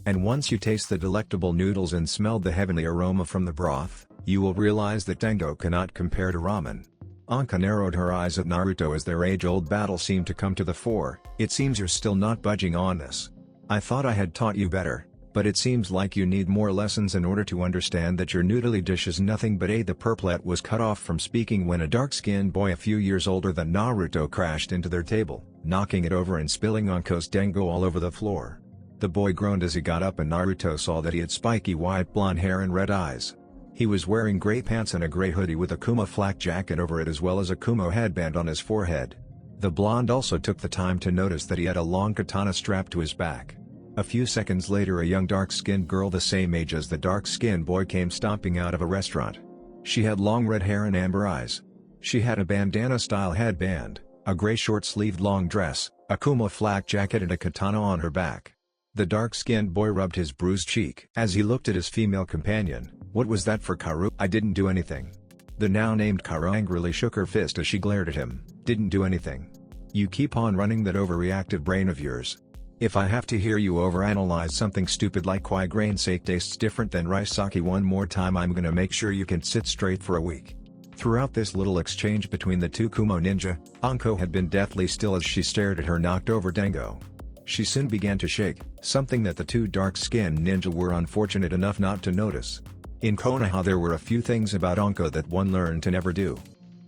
And once you taste the delectable noodles and smell the heavenly aroma from the broth, you will realize that dango cannot compare to ramen." Anko narrowed her eyes at Naruto as their age-old battle seemed to come to the fore. "It seems you're still not budging on this. I thought I had taught you better, but it seems like you need more lessons in order to understand that your noodly dish is nothing but a." The purplet was cut off from speaking when a dark-skinned boy a few years older than Naruto crashed into their table, knocking it over and spilling Anko's dango all over the floor. The boy groaned as he got up, and Naruto saw that he had spiky white blonde hair and red eyes. He was wearing gray pants and a gray hoodie with a Kumo flak jacket over it, as well as a Kumo headband on his forehead. The blonde also took the time to notice that he had a long katana strapped to his back. A few seconds later a young dark-skinned girl the same age as the dark-skinned boy came stomping out of a restaurant. She had long red hair and amber eyes. She had a bandana-style headband, a gray short-sleeved long dress, a Kumo flak jacket and a katana on her back. The dark-skinned boy rubbed his bruised cheek as he looked at his female companion. "What was that for, Karu?" "I didn't do anything." The now-named Karu angrily shook her fist as she glared at him. "Didn't do anything? You keep on running that overreactive brain of yours. If I have to hear you overanalyze something stupid like why grain sake tastes different than rice sake one more time, I'm gonna make sure you can sit straight for a week." Throughout this little exchange between the two Kumo ninja, Anko had been deathly still as she stared at her knocked-over dango. She soon began to shake, something that the two dark-skinned ninja were unfortunate enough not to notice. In Konoha there were a few things about Anko that one learned to never do.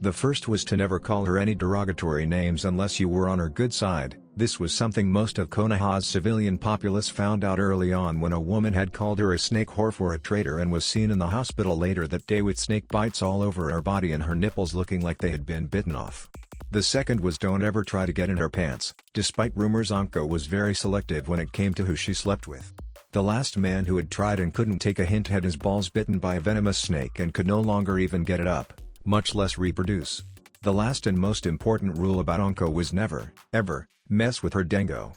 The first was to never call her any derogatory names unless you were on her good side. This was something most of Konoha's civilian populace found out early on when a woman had called her a snake whore for a traitor and was seen in the hospital later that day with snake bites all over her body and her nipples looking like they had been bitten off. The second was don't ever try to get in her pants. Despite rumors, Anko was very selective when it came to who she slept with. The last man who had tried and couldn't take a hint had his balls bitten by a venomous snake and could no longer even get it up, much less reproduce. The last and most important rule about Anko was never, ever, mess with her dango.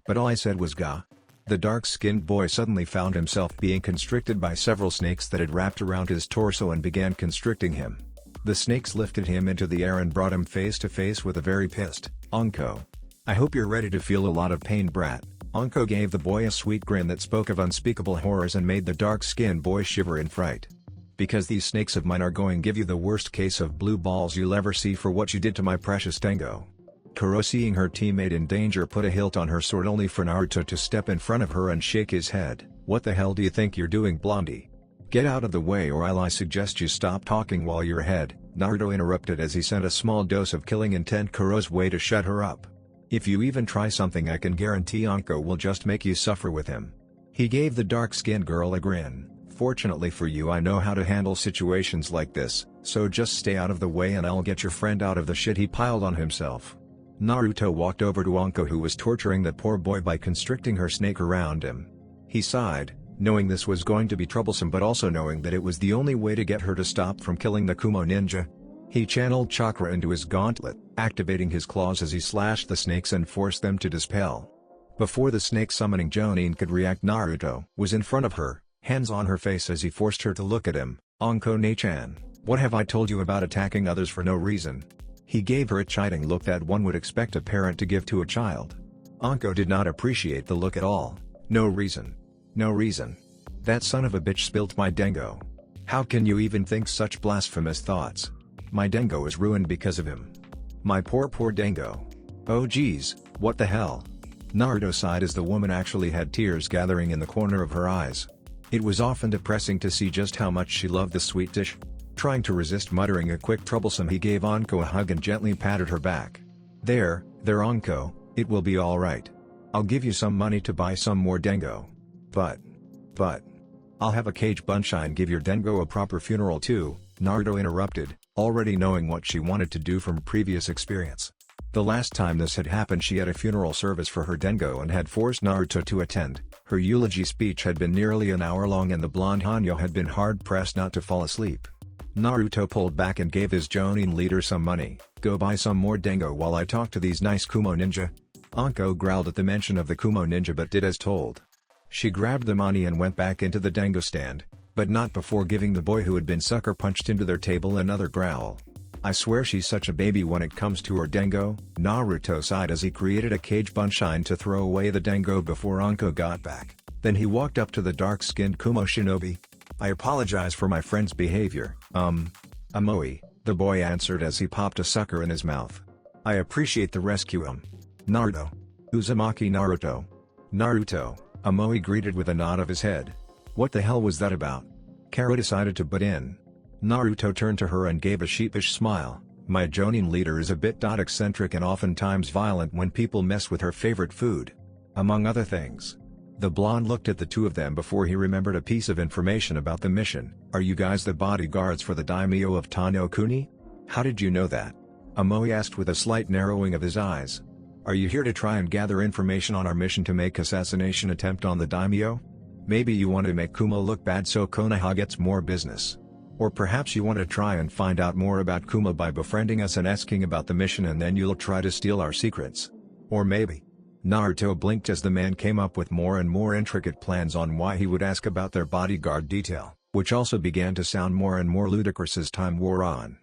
But all I said was ga. The dark-skinned boy suddenly found himself being constricted by several snakes that had wrapped around his torso and began constricting him. The snakes lifted him into the air and brought him face to face with a very pissed Anko. "I hope you're ready to feel a lot of pain, brat." Anko gave the boy a sweet grin that spoke of unspeakable horrors and made the dark-skinned boy shiver in fright. Because these snakes of mine are going to give you the worst case of blue balls you'll ever see for what you did to my precious Dango. Kuro, seeing her teammate in danger, put a hilt on her sword only for Naruto to step in front of her and shake his head. What the hell do you think you're doing, blondie? Get out of the way or I suggest you stop talking while you're ahead, Naruto interrupted as he sent a small dose of killing intent Kuro's way to shut her up. If you even try something I can guarantee Anko will just make you suffer with him. He gave the dark-skinned girl a grin. Fortunately for you I know how to handle situations like this, so just stay out of the way and I'll get your friend out of the shit he piled on himself. Naruto walked over to Anko, who was torturing the poor boy by constricting her snake around him. He sighed, knowing this was going to be troublesome but also knowing that it was the only way to get her to stop from killing the Kumo ninja. He channeled chakra into his gauntlet, activating his claws as he slashed the snakes and forced them to dispel. Before the snake summoning Jonin could react, Naruto was in front of her, hands on her face as he forced her to look at him. Anko ne-chan, what have I told you about attacking others for no reason? He gave her a chiding look that one would expect a parent to give to a child. Anko did not appreciate the look at all. No reason. No reason. That son of a bitch spilt my Dango. How can you even think such blasphemous thoughts? My Dango is ruined because of him. My poor Dango. Oh geez, what the hell? Naruto sighed as the woman actually had tears gathering in the corner of her eyes. It was often depressing to see just how much she loved the sweet dish. Trying to resist muttering a quick troublesome, he gave Anko a hug and gently patted her back. There Anko, it will be alright. I'll give you some money to buy some more Dango. But, I'll have a Kage Bunshine give your Dango a proper funeral too, Naruto interrupted, already knowing what she wanted to do from previous experience. The last time this had happened she had a funeral service for her Dango and had forced Naruto to attend. Her eulogy speech had been nearly an hour long and the blonde Hanyo had been hard-pressed not to fall asleep. Naruto pulled back and gave his Jonin leader some money. Go buy some more Dango while I talk to these nice Kumo ninja. Anko growled at the mention of the Kumo ninja but did as told. She grabbed the money and went back into the Dango stand, but not before giving the boy who had been sucker punched into their table another growl. I swear she's such a baby when it comes to her Dango, Naruto sighed as he created a Kage Bunshine to throw away the Dango before Anko got back. Then he walked up to the dark-skinned Kumo shinobi. I apologize for my friend's behavior, Amoi, the boy answered as he popped a sucker in his mouth. I appreciate the rescue, Naruto. Uzumaki Naruto, Amoi greeted with a nod of his head. What the hell was that about? Karo decided to butt in. Naruto turned to her and gave a sheepish smile. My Jonin leader is a bit eccentric and oftentimes violent when people mess with her favorite food. Among other things. The blonde looked at the two of them before he remembered a piece of information about the mission. Are you guys the bodyguards for the daimyo of Tano Kuni? How did you know that? Amoi asked with a slight narrowing of his eyes. Are you here to try and gather information on our mission to make assassination attempt on the daimyo? Maybe you want to make Kumo look bad so Konoha gets more business. Or perhaps you want to try and find out more about Kumo by befriending us and asking about the mission and then you'll try to steal our secrets. Or maybe. Naruto blinked as the man came up with more and more intricate plans on why he would ask about their bodyguard detail, which also began to sound more and more ludicrous as time wore on.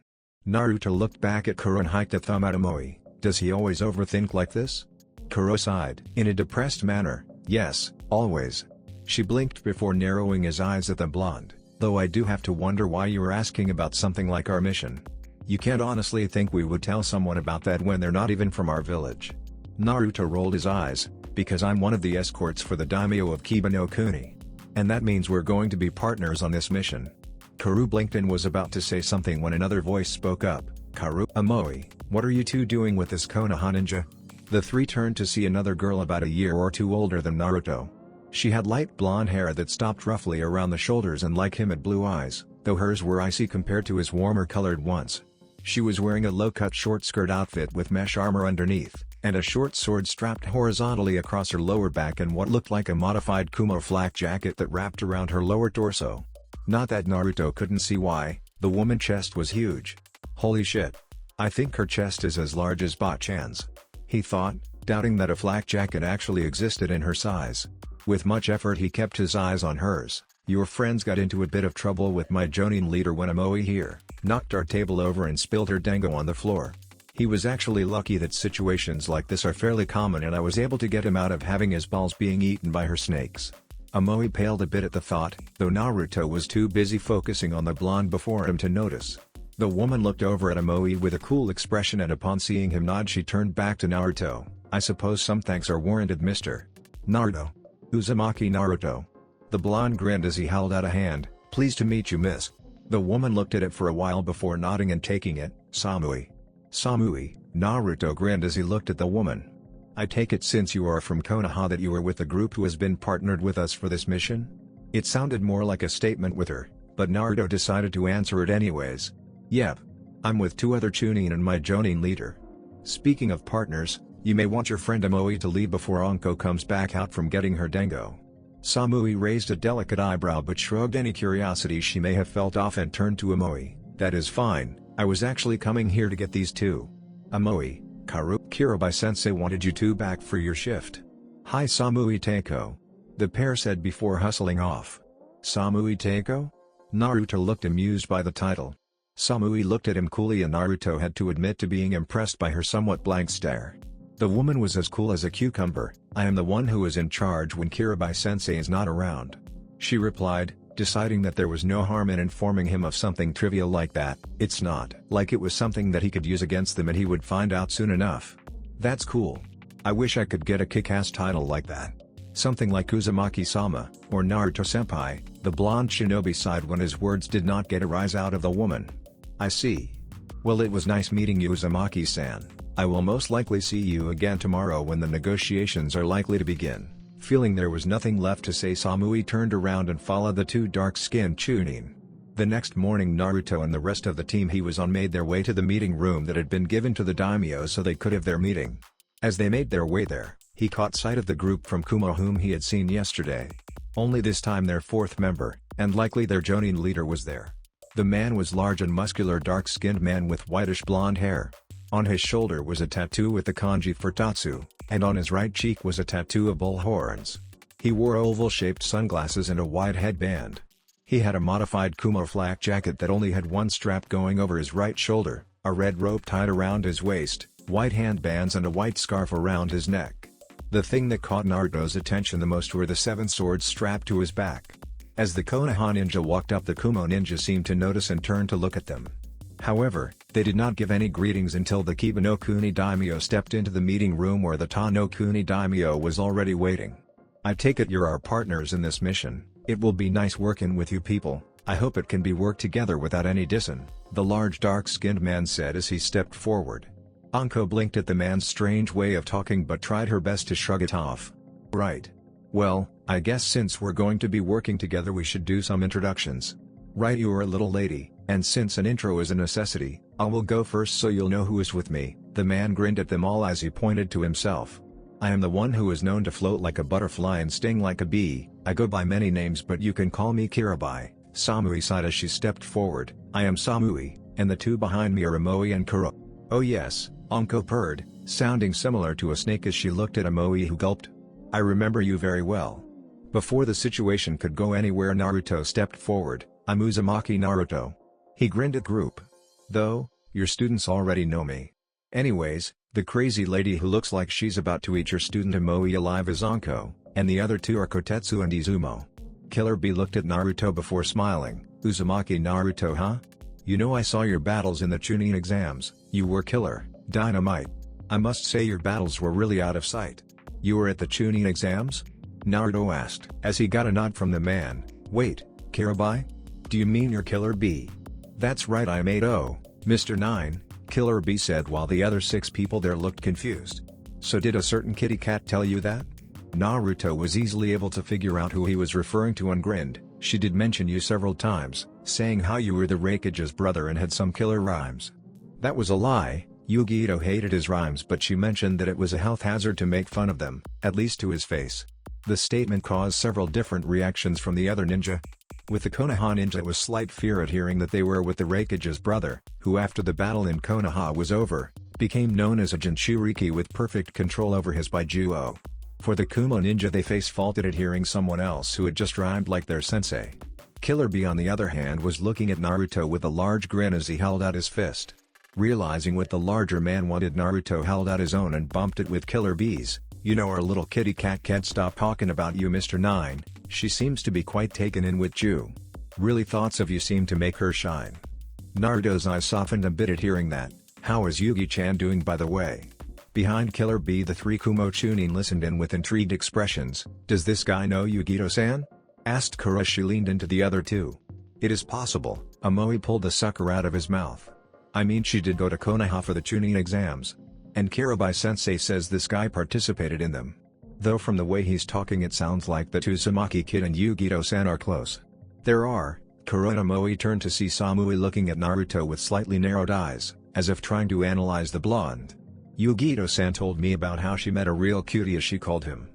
Naruto looked back at Kuro and hiked a thumb at Amoi. Does he always overthink like this? Kuro sighed. In a depressed manner, yes, always. She blinked before narrowing his eyes at the blonde. Though I do have to wonder why you were asking about something like our mission. You can't honestly think we would tell someone about that when they're not even from our village. Naruto rolled his eyes, because I'm one of the escorts for the daimyo of Kiba no Kuni. And that means we're going to be partners on this mission. Karu blinked and was about to say something when another voice spoke up. Karu, Amoi, what are you two doing with this Konoha ninja? The three turned to see another girl about a year or two older than Naruto. She had light blonde hair that stopped roughly around the shoulders and like him had blue eyes, though hers were icy compared to his warmer colored ones. She was wearing a low-cut short skirt outfit with mesh armor underneath, and a short sword strapped horizontally across her lower back and what looked like a modified Kumo flak jacket that wrapped around her lower torso. Not that Naruto couldn't see why, the woman's chest was huge. Holy shit. I think her chest is as large as Bachan's. He thought, doubting that a flak jacket actually existed in her size. With much effort he kept his eyes on hers. Your friends got into a bit of trouble with my Jonin leader when Amoi here, knocked our table over and spilled her Dango on the floor. He was actually lucky that situations like this are fairly common and I was able to get him out of having his balls being eaten by her snakes. Amoi paled a bit at the thought, though Naruto was too busy focusing on the blonde before him to notice. The woman looked over at Amoi with a cool expression, and upon seeing him nod she turned back to Naruto. "I suppose some thanks are warranted, Mr. Naruto." "Uzumaki Naruto." The blonde grinned as he held out a hand. "Pleased to meet you, miss." The woman looked at it for a while before nodding and taking it. "Samui." "Samui," Naruto grinned as he looked at the woman. "I take it since you are from Konoha that you are with the group who has been partnered with us for this mission?" It sounded more like a statement with her, but Naruto decided to answer it anyways. "Yep. I'm with 2 other Chunin and my Jonin leader." "Speaking of partners, you may want your friend Amoi to leave before Anko comes back out from getting her dango." Samui raised a delicate eyebrow but shrugged any curiosity she may have felt off and turned to Amoi. "That is fine, I was actually coming here to get these 2. Amoi, Kirabai-sensei wanted you 2 back for your shift." "Hi Samui Teiko," the pair said before hustling off. "Samui Teiko?" Naruto looked amused by the title. Samui looked at him coolly and Naruto had to admit to being impressed by her somewhat blank stare. The woman was as cool as a cucumber. "I am the one who is in charge when Kirabai-sensei is not around," she replied, deciding that there was no harm in informing him of something trivial like that. It's not like it was something that he could use against them, and he would find out soon enough. "That's cool. I wish I could get a kick-ass title like that. Something like Uzumaki-sama, or Naruto-senpai," the blonde shinobi sighed when his words did not get a rise out of the woman. "I see. Well, it was nice meeting you, Uzumaki-san. I will most likely see you again tomorrow when the negotiations are likely to begin." Feeling there was nothing left to say, Samui turned around and followed the 2 dark-skinned Chunin. The next morning Naruto and the rest of the team he was on made their way to the meeting room that had been given to the daimyo so they could have their meeting. As they made their way there, he caught sight of the group from Kumo whom he had seen yesterday. Only this time their 4th member, and likely their Jonin leader, was there. The man was large and muscular, dark-skinned man with whitish blonde hair. On his shoulder was a tattoo with the kanji for Tatsu, and on his right cheek was a tattoo of bull horns. He wore oval-shaped sunglasses and a wide headband. He had a modified Kumo flak jacket that only had one strap going over his right shoulder, a red rope tied around his waist, white handbands and a white scarf around his neck. The thing that caught Naruto's attention the most were the 7 swords strapped to his back. As the Konoha ninja walked up, the Kumo ninja seemed to notice and turned to look at them. However, they did not give any greetings until the Kiba no Kuni daimyo stepped into the meeting room where the Ta no Kuni daimyo was already waiting. "I take it you're our partners in this mission. It will be nice working with you people. I hope it can be worked together without any dissen," the large dark-skinned man said as he stepped forward. Anko blinked at the man's strange way of talking but tried her best to shrug it off. "Right. Well, I guess since we're going to be working together we should do some introductions. Right, you're a little lady, and since an intro is a necessity, I will go first so you'll know who is with me." The man grinned at them all as he pointed to himself. "I am the one who is known to float like a butterfly and sting like a bee. I go by many names but you can call me Kirabai." Samui sighed as she stepped forward. "I am Samui, and the 2 behind me are Amoi and Kuro." "Oh yes," Anko purred, sounding similar to a snake as she looked at Amoi, who gulped. "I remember you very well." Before the situation could go anywhere, Naruto stepped forward. "I'm Uzumaki Naruto." He grinned at group. "Though, your students already know me. Anyways, the crazy lady who looks like she's about to eat your student Amoi alive is Anko, and the other 2 are Kotetsu and Izumo." Killer Bee looked at Naruto before smiling. "Uzumaki Naruto, huh? You know, I saw your battles in the Chunin exams. You were killer, dynamite. I must say your battles were really out of sight." "You were at the Chunin exams?" Naruto asked as he got a nod from the man. "Wait, Kirabai? Do you mean you're Killer Bee?" "That's right, I'm 8-0, Mr. 9, Killer Bee said while the other 6 people there looked confused. "So did a certain kitty cat tell you that?" Naruto was easily able to figure out who he was referring to and grinned. "She did mention you several times, saying how you were the Raikage's brother and had some killer rhymes." "That was a lie. Yu-Gi-Oh hated his rhymes, but she mentioned that it was a health hazard to make fun of them, at least to his face." The statement caused several different reactions from the other ninja. With the Konoha ninja was slight fear at hearing that they were with the Raikage's brother, who after the battle in Konoha was over, became known as a Jinchuriki with perfect control over his Baijuo. For the Kumo ninja they face faulted at hearing someone else who had just rhymed like their sensei. Killer Bee on the other hand was looking at Naruto with a large grin as he held out his fist. Realizing what the larger man wanted, Naruto held out his own and bumped it with Killer Bee's. "You know, our little kitty cat can't stop talking about you, Mr. 9, She seems to be quite taken in with you. Really thoughts of you seem to make her shine. Naruto's eyes softened a bit at hearing that. How is Yugi-chan doing by the way? Behind Killer Bee the three Kumo Chunin listened in with intrigued expressions. Does this guy know Yugito-san? Asked Kuro as she leaned into the other two. It is possible, Amoe pulled the sucker out of his mouth. I mean she did go to Konoha for the Chunin exams. And Kirabai-sensei says this guy participated in them. Though from the way he's talking it sounds like the Uzumaki kid and Yugito-san are close. There are. Kuro and Amoe turned to see Samui looking at Naruto with slightly narrowed eyes, as if trying to analyze the blonde. Yugito-san told me about how she met a real cutie as she called him.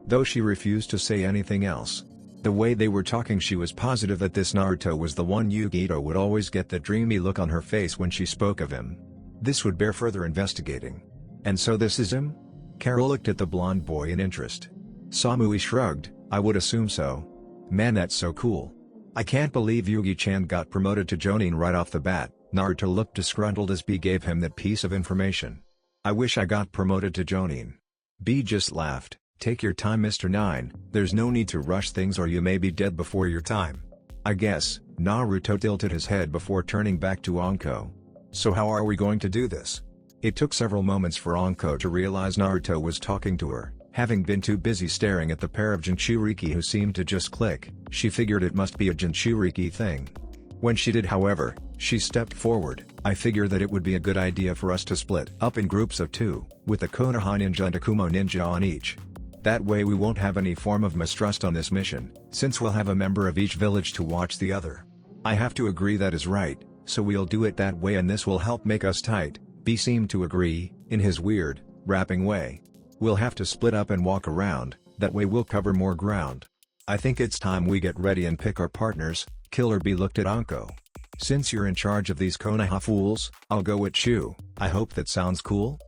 Though she refused to say anything else. The way they were talking she was positive that this Naruto was the one. Yugito would always get the dreamy look on her face when she spoke of him. This would bear further investigating. And so this is him? Carol looked at the blonde boy in interest. Samui shrugged, I would assume so. Man, that's so cool. I can't believe Yugi-chan got promoted to Jonin right off the bat. Naruto looked disgruntled as B gave him that piece of information. I wish I got promoted to Jonin. B just laughed. Take your time Mr. 9, there's no need to rush things or you may be dead before your time. I guess. Naruto tilted his head before turning back to Anko. So how are we going to do this? It took several moments for Anko to realize Naruto was talking to her. Having been too busy staring at the pair of Jinchuriki who seemed to just click, she figured it must be a Jinchuriki thing. When she did however, she stepped forward. I figure that it would be a good idea for us to split up in groups of 2, with a Konoha ninja and a Kumo ninja on each. That way we won't have any form of mistrust on this mission, since we'll have a member of each village to watch the other. I have to agree that is right, so we'll do it that way and this will help make us tight. B seemed to agree, in his weird, rapping way. We'll have to split up and walk around, that way we'll cover more ground. I think it's time we get ready and pick our partners. Killer B looked at Anko. Since you're in charge of these Konoha fools, I'll go with you. I hope that sounds cool?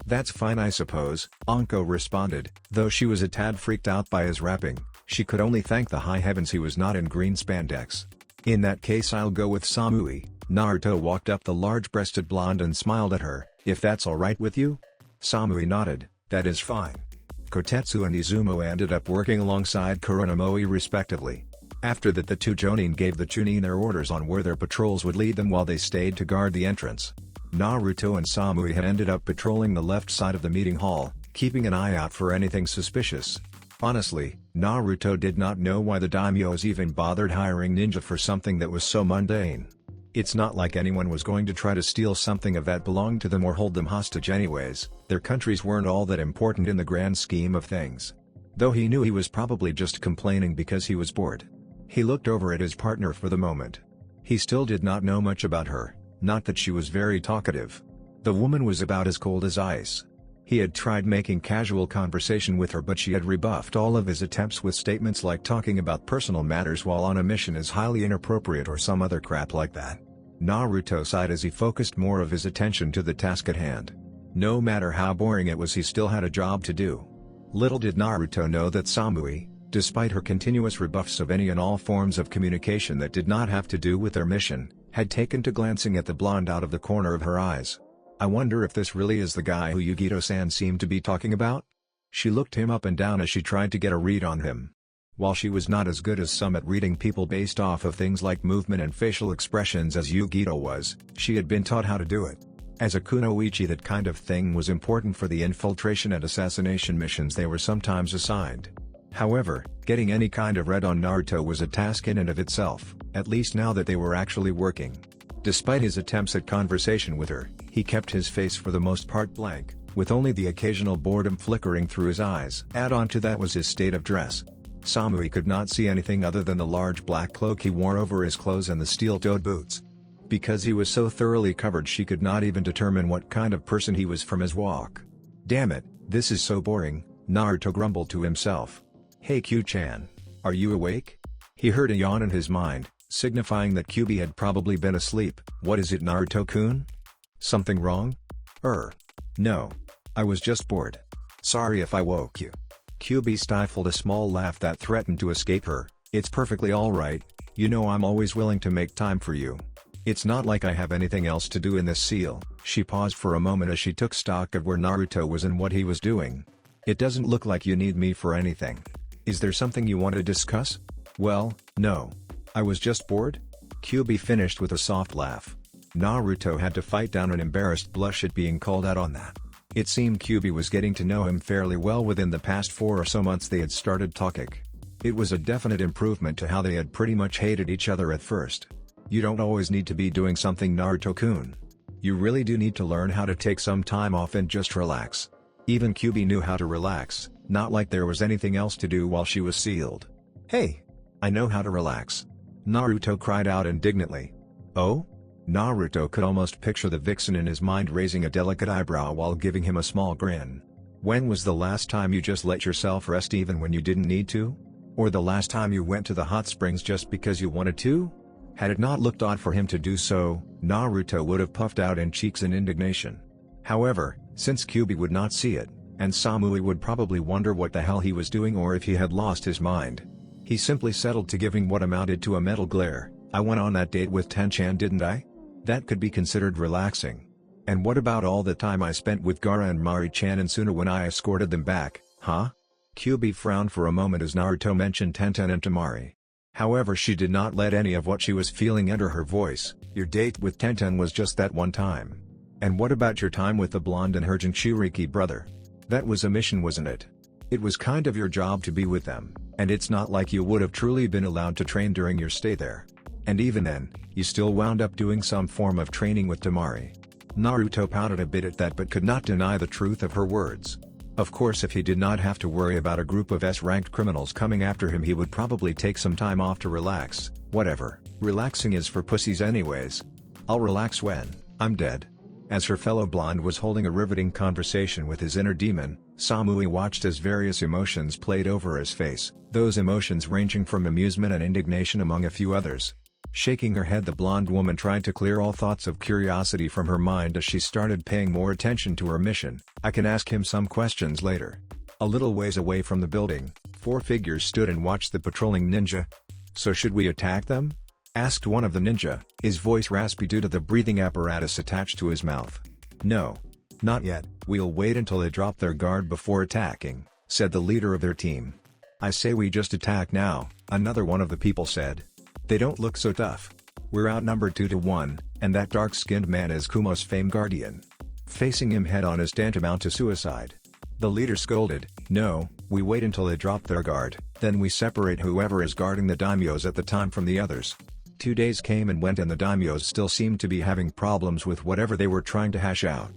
That's fine I suppose, Anko responded, though she was a tad freaked out by his rapping. She could only thank the high heavens he was not in green spandex. In that case I'll go with Samui. Naruto walked up the large-breasted blonde and smiled at her. If that's alright with you? Samui nodded, that is fine. Kotetsu and Izumo ended up working alongside Kuro and Amoe respectively. After that the two Jonin gave the Chunin their orders on where their patrols would lead them while they stayed to guard the entrance. Naruto and Samui had ended up patrolling the left side of the meeting hall, keeping an eye out for anything suspicious. Honestly, Naruto did not know why the daimyos even bothered hiring ninja for something that was so mundane. It's not like anyone was going to try to steal something of that belonged to them or hold them hostage anyways. Their countries weren't all that important in the grand scheme of things. Though he knew he was probably just complaining because he was bored. He looked over at his partner for the moment. He still did not know much about her, not that she was very talkative. The woman was about as cold as ice. He had tried making casual conversation with her but she had rebuffed all of his attempts with statements like talking about personal matters while on a mission is highly inappropriate or some other crap like that. Naruto sighed as he focused more of his attention to the task at hand. No matter how boring it was he still had a job to do. Little did Naruto know that Samui, despite her continuous rebuffs of any and all forms of communication that did not have to do with their mission, had taken to glancing at the blonde out of the corner of her eyes. I wonder if this really is the guy who Yugito-san seemed to be talking about? She looked him up and down as she tried to get a read on him. While she was not as good as some at reading people based off of things like movement and facial expressions as Yugito was, she had been taught how to do it. As a kunoichi that kind of thing was important for the infiltration and assassination missions they were sometimes assigned. However, getting any kind of read on Naruto was a task in and of itself, at least now that they were actually working. Despite his attempts at conversation with her, he kept his face for the most part blank, with only the occasional boredom flickering through his eyes. Add on to that was his state of dress. Samui could not see anything other than the large black cloak he wore over his clothes and the steel-toed boots. Because he was so thoroughly covered she could not even determine what kind of person he was from his walk. Damn it, this is so boring, Naruto grumbled to himself. Hey Q-chan. Are you awake? He heard a yawn in his mind, signifying that QB had probably been asleep. What is it Naruto-kun? Something wrong? No. I was just bored. Sorry if I woke you. QB stifled a small laugh that threatened to escape her. It's perfectly alright, you know I'm always willing to make time for you. It's not like I have anything else to do in this seal. She paused for a moment as she took stock of where Naruto was and what he was doing. It doesn't look like you need me for anything. Is there something you want to discuss? Well, no. I was just bored? Kyubi finished with a soft laugh. Naruto had to fight down an embarrassed blush at being called out on that. It seemed Kyubi was getting to know him fairly well within the past 4 or so months they had started talking. It was a definite improvement to how they had pretty much hated each other at first. You don't always need to be doing something, Naruto-kun. You really do need to learn how to take some time off and just relax. Even Kyubi knew how to relax, not like there was anything else to do while she was sealed. Hey! I know how to relax. Naruto cried out indignantly. Oh? Naruto could almost picture the vixen in his mind raising a delicate eyebrow while giving him a small grin. When was the last time you just let yourself rest even when you didn't need to? Or the last time you went to the hot springs just because you wanted to? Had it not looked odd for him to do so, Naruto would have puffed out in cheeks in indignation. However, since Kyubi would not see it, and Samui would probably wonder what the hell he was doing or if he had lost his mind, he simply settled to giving what amounted to a mental glare. I went on that date with Tenten, didn't I? That could be considered relaxing. And what about all the time I spent with Gaara and Mari-chan and Suna when I escorted them back, huh? Kyubi frowned for a moment as Naruto mentioned Tenten and Tamari. However, she did not let any of what she was feeling enter her voice. Your date with Tenten was just that one time. And what about your time with the blonde and her Jinchuriki brother? That was a mission, wasn't it? It was kind of your job to be with them, and it's not like you would have truly been allowed to train during your stay there. And even then, you still wound up doing some form of training with Tamari. Naruto pouted a bit at that but could not deny the truth of her words. Of course, if he did not have to worry about a group of S-ranked criminals coming after him, he would probably take some time off to relax. Whatever, relaxing is for pussies anyways. I'll relax when I'm dead. As her fellow blonde was holding a riveting conversation with his inner demon, Samui watched as various emotions played over his face, those emotions ranging from amusement and indignation among a few others. Shaking her head, the blonde woman tried to clear all thoughts of curiosity from her mind as she started paying more attention to her mission. I can ask him some questions later. A little ways away from the building, 4 figures stood and watched the patrolling ninja. So should we attack them? Asked one of the ninja, his voice raspy due to the breathing apparatus attached to his mouth. No. Not yet, we'll wait until they drop their guard before attacking, said the leader of their team. I say we just attack now, another one of the people said. They don't look so tough. We're outnumbered 2-1, and that dark-skinned man is Kumo's famed guardian. Facing him head-on is tantamount to suicide. The leader scolded, no, we wait until they drop their guard, then we separate whoever is guarding the daimyos at the time from the others. 2 days came and went and the daimyos still seemed to be having problems with whatever they were trying to hash out.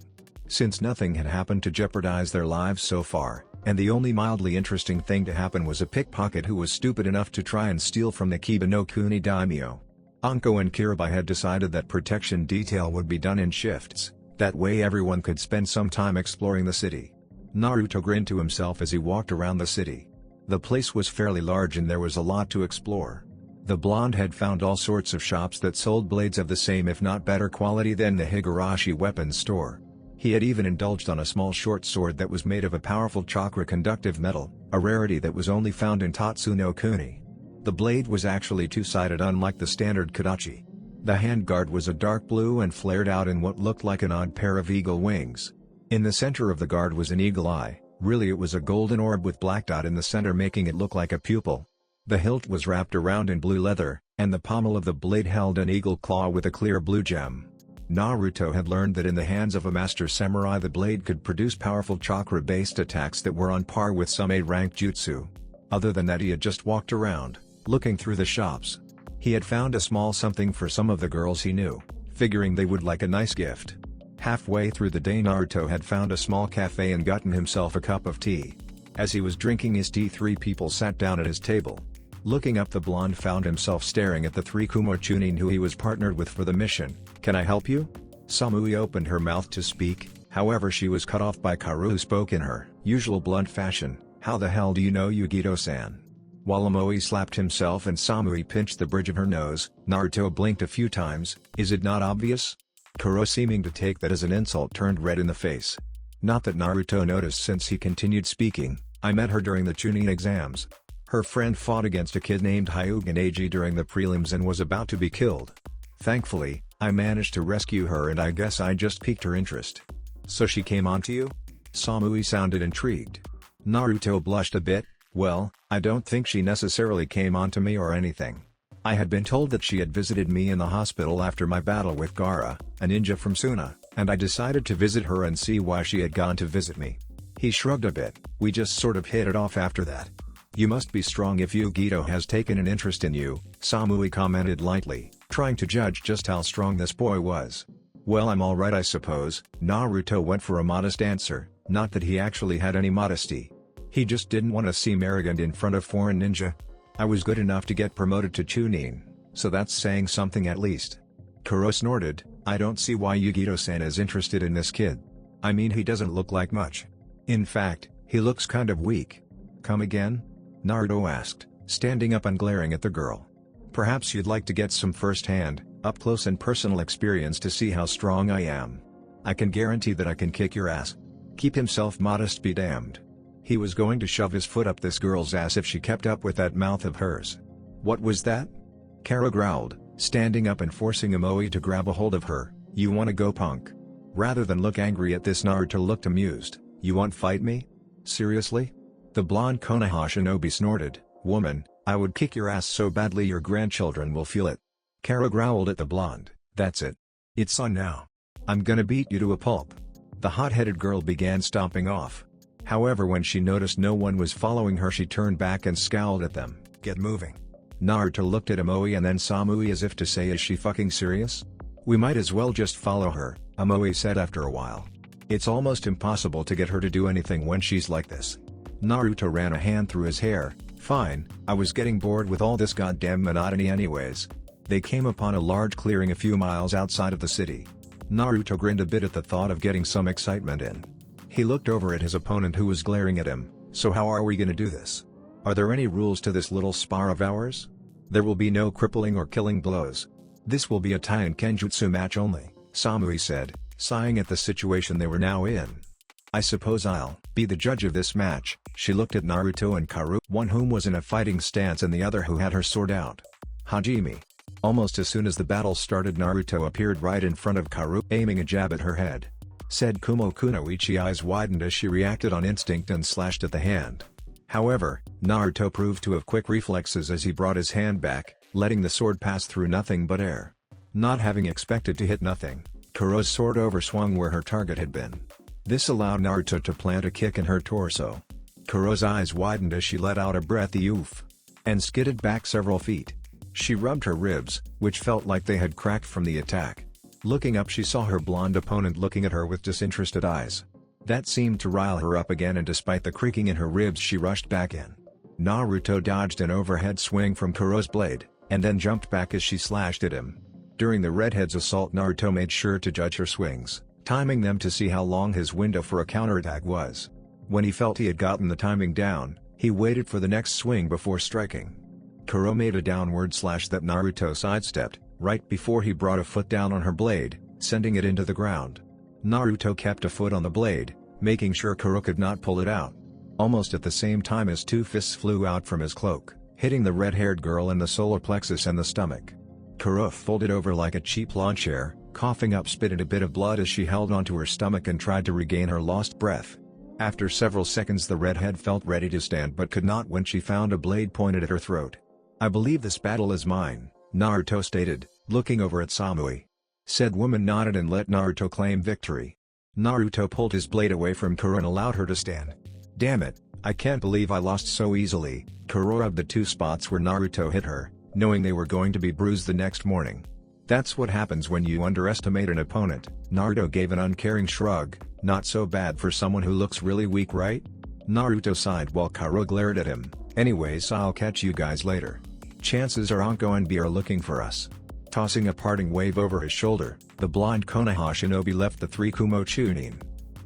Since nothing had happened to jeopardize their lives so far, and the only mildly interesting thing to happen was a pickpocket who was stupid enough to try and steal from the Kiba no Kuni daimyo. Anko and Kurama had decided that protection detail would be done in shifts, that way everyone could spend some time exploring the city. Naruto grinned to himself as he walked around the city. The place was fairly large and there was a lot to explore. The blonde had found all sorts of shops that sold blades of the same if not better quality than the Higurashi weapons store. He had even indulged on a small short sword that was made of a powerful chakra-conductive metal, a rarity that was only found in Tatsu no Kuni. The blade was actually two-sided unlike the standard Kodachi. The handguard was a dark blue and flared out in what looked like an odd pair of eagle wings. In the center of the guard was an eagle eye, really it was a golden orb with black dot in the center making it look like a pupil. The hilt was wrapped around in blue leather, and the pommel of the blade held an eagle claw with a clear blue gem. Naruto had learned that in the hands of a master samurai the blade could produce powerful chakra-based attacks that were on par with some A-ranked jutsu. Other than that, he had just walked around, looking through the shops. He had found a small something for some of the girls he knew, figuring they would like a nice gift. Halfway through the day Naruto had found a small cafe and gotten himself a cup of tea. As he was drinking his tea, 3 people sat down at his table. Looking up, the blonde found himself staring at the 3 Kumo Chunin who he was partnered with for the mission. Can I help you? Samui opened her mouth to speak, however she was cut off by Kaoru who spoke in her usual blunt fashion. How the hell do you know Yugito-san? While Amoi slapped himself and Samui pinched the bridge of her nose, Naruto blinked a few times. Is it not obvious? Kuro, seeming to take that as an insult, turned red in the face. Not that Naruto noticed since he continued speaking. I met her during the Chunin exams. Her friend fought against a kid named Hyuga Neji during the prelims and was about to be killed. Thankfully, I managed to rescue her and I guess I just piqued her interest. So she came on to you? Samui sounded intrigued. Naruto blushed a bit. Well, I don't think she necessarily came on to me or anything. I had been told that she had visited me in the hospital after my battle with Gaara, a ninja from Suna, and I decided to visit her and see why she had gone to visit me. He shrugged a bit. We just sort of hit it off after that. You must be strong if Yugito has taken an interest in you, Samui commented lightly, trying to judge just how strong this boy was. Well, I'm alright I suppose. Naruto went for a modest answer, not that he actually had any modesty. He just didn't want to seem arrogant in front of foreign ninja. I was good enough to get promoted to Chunin, so that's saying something at least. Kuro snorted, I don't see why Yugito-san is interested in this kid. I mean, he doesn't look like much. In fact, he looks kind of weak. Come again? Naruto asked, standing up and glaring at the girl. Perhaps you'd like to get some first-hand, up-close and personal experience to see how strong I am. I can guarantee that I can kick your ass. Keep himself modest be damned. He was going to shove his foot up this girl's ass if she kept up with that mouth of hers. What was that? Kara growled, standing up and forcing Amoi to grab a hold of her. You wanna go, punk? Rather than look angry at this, Naruto looked amused. You want fight me? Seriously? The blonde Konoha shinobi snorted, woman, I would kick your ass so badly your grandchildren will feel it. Kara growled at the blonde, that's it. It's on now. I'm gonna beat you to a pulp. The hot-headed girl began stomping off. However, when she noticed no one was following her, she turned back and scowled at them. Get moving. Naruto looked at Amoi and then Samui as if to say, is she fucking serious? We might as well just follow her, Amoi said after a while. It's almost impossible to get her to do anything when she's like this. Naruto ran a hand through his hair. Fine, I was getting bored with all this goddamn monotony anyways. They came upon a large clearing a few miles outside of the city. Naruto grinned a bit at the thought of getting some excitement in. He looked over at his opponent who was glaring at him. So how are we gonna do this? Are there any rules to this little spar of ours? There will be no crippling or killing blows. This will be a Tai and Kenjutsu match only, Samui said, sighing at the situation they were now in. I suppose I'll be the judge of this match. She looked at Naruto and Karu, one whom was in a fighting stance and the other who had her sword out. Hajime. Almost as soon as the battle started, Naruto appeared right in front of Karu, aiming a jab at her head. Said Kumo Kunoichi eyes widened as she reacted on instinct and slashed at the hand. However, Naruto proved to have quick reflexes as he brought his hand back, letting the sword pass through nothing but air. Not having expected to hit nothing, Kuro's sword overswung where her target had been. This allowed Naruto to plant a kick in her torso. Kuro's eyes widened as she let out a breathy oof. And skidded back several feet. She rubbed her ribs, which felt like they had cracked from the attack. Looking up, she saw her blonde opponent looking at her with disinterested eyes. That seemed to rile her up again, and despite the creaking in her ribs, she rushed back in. Naruto dodged an overhead swing from Kuro's blade, and then jumped back as she slashed at him. During the redhead's assault, Naruto made sure to judge her swings, timing them to see how long his window for a counterattack was. When he felt he had gotten the timing down, he waited for the next swing before striking. Kuro made a downward slash that Naruto sidestepped, right before he brought a foot down on her blade, sending it into the ground. Naruto kept a foot on the blade, making sure Kuro could not pull it out. Almost at the same time, his two fists flew out from his cloak, hitting the red-haired girl in the solar plexus and the stomach. Kuro folded over like a cheap lawn chair, coughing up spit and a bit of blood as she held onto her stomach and tried to regain her lost breath. After several seconds, the redhead felt ready to stand but could not when she found a blade pointed at her throat. I believe this battle is mine, Naruto stated, looking over at Samui. Said woman nodded and let Naruto claim victory. Naruto pulled his blade away from Kuro and allowed her to stand. Damn it, I can't believe I lost so easily. Kuro rubbed the two spots where Naruto hit her, knowing they were going to be bruised the next morning. That's what happens when you underestimate an opponent. Naruto gave an uncaring shrug. Not so bad for someone who looks really weak, right? Naruto sighed while Kuro glared at him. Anyways, I'll catch you guys later. Chances are Anko and B are looking for us. Tossing a parting wave over his shoulder, the blonde Konoha shinobi left the three Kumo Chunin.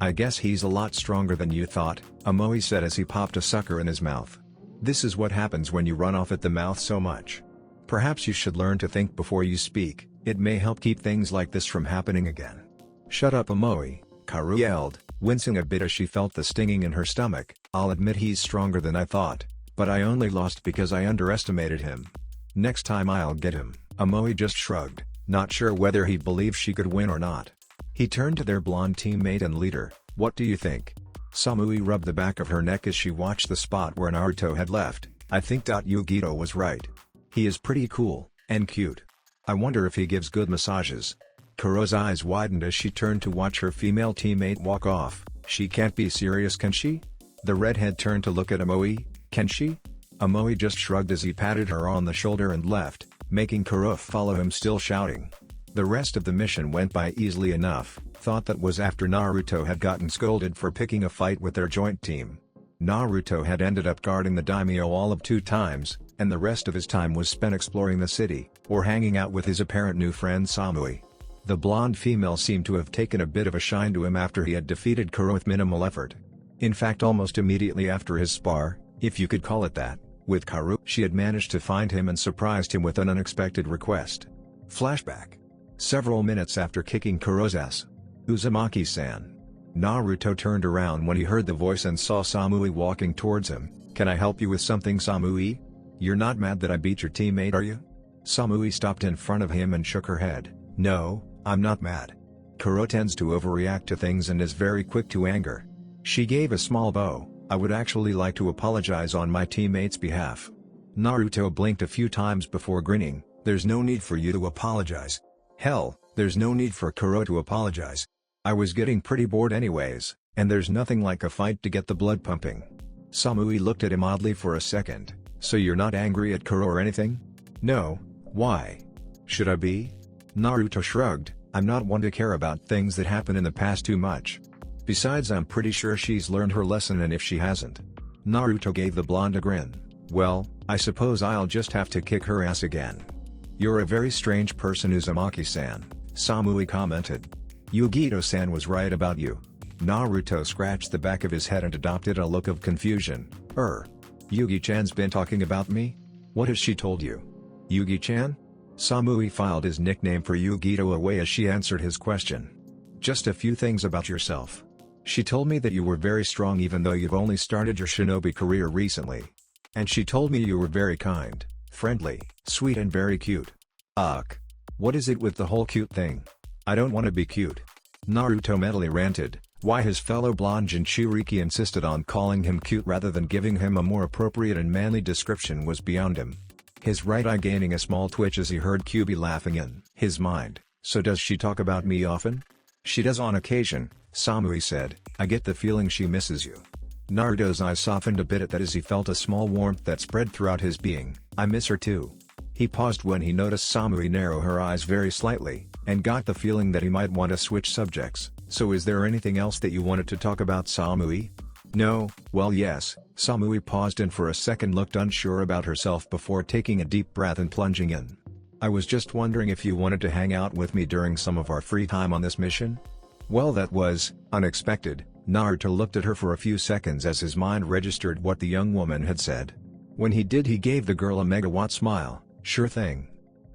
I guess he's a lot stronger than you thought, Amoi said as he popped a sucker in his mouth. This is what happens when you run off at the mouth so much. Perhaps you should learn to think before you speak, it may help keep things like this from happening again. Shut up, Amoi, Karu yelled, wincing a bit as she felt the stinging in her stomach. I'll admit he's stronger than I thought, but I only lost because I underestimated him. Next time I'll get him. Amoi just shrugged, not sure whether he believed she could win or not. He turned to their blonde teammate and leader. What do you think? Samui rubbed the back of her neck as she watched the spot where Naruto had left. I think Yugito was right. He is pretty cool, and cute. I wonder if he gives good massages. Kuro's eyes widened as she turned to watch her female teammate walk off. She can't be serious, can she? The redhead turned to look at Amoi. Can she? Amoi just shrugged as he patted her on the shoulder and left, making Kuro follow him, still shouting. The rest of the mission went by easily enough. Thought that was after Naruto had gotten scolded for picking a fight with their joint team. Naruto had ended up guarding the daimyo all of 2 times, and the rest of his time was spent exploring the city, or hanging out with his apparent new friend Samui. The blonde female seemed to have taken a bit of a shine to him after he had defeated Kuro with minimal effort. In fact, almost immediately after his spar, if you could call it that, with Karu, she had managed to find him and surprised him with an unexpected request. Flashback. Several minutes after kicking Kuro's ass. Uzumaki-san. Naruto turned around when he heard the voice and saw Samui walking towards him. Can I help you with something, Samui? You're not mad that I beat your teammate, are you? Samui stopped in front of him and shook her head. No, I'm not mad. Kuro tends to overreact to things and is very quick to anger. She gave a small bow. I would actually like to apologize on my teammate's behalf. Naruto blinked a few times before grinning. There's no need for you to apologize. Hell, there's no need for Kuro to apologize. I was getting pretty bored anyways, and there's nothing like a fight to get the blood pumping. Samui looked at him oddly for a second. So you're not angry at Kuro or anything? No, why? Should I be? Naruto shrugged. I'm not one to care about things that happen in the past too much. Besides, I'm pretty sure she's learned her lesson, and if she hasn't. Naruto gave the blonde a grin. Well, I suppose I'll just have to kick her ass again. You're a very strange person, Uzumaki-san, Samui commented. Yugito-san was right about you. Naruto scratched the back of his head and adopted a look of confusion. Yugi-chan's been talking about me? What has she told you? Yugi-chan? Samui filed his nickname for Yugito away as she answered his question. Just a few things about yourself. She told me that you were very strong even though you've only started your shinobi career recently. And she told me you were very kind, friendly, sweet and very cute. Ugh. What is it with the whole cute thing? I don't want to be cute. Naruto mentally ranted. Why his fellow blonde Jinchuriki insisted on calling him cute rather than giving him a more appropriate and manly description was beyond him. His right eye gaining a small twitch as he heard Kyubi laughing in his mind. So does she talk about me often? She does on occasion, Samui said. I get the feeling she misses you. Naruto's eyes softened a bit at that as he felt a small warmth that spread throughout his being. I miss her too. He paused when he noticed Samui narrow her eyes very slightly, and got the feeling that he might want to switch subjects. So is there anything else that you wanted to talk about, Samui? No, well yes. Samui paused and for a second looked unsure about herself before taking a deep breath and plunging in. I was just wondering if you wanted to hang out with me during some of our free time on this mission? Well, that was unexpected. Naruto looked at her for a few seconds as his mind registered what the young woman had said. When he did, he gave the girl a megawatt smile. Sure thing.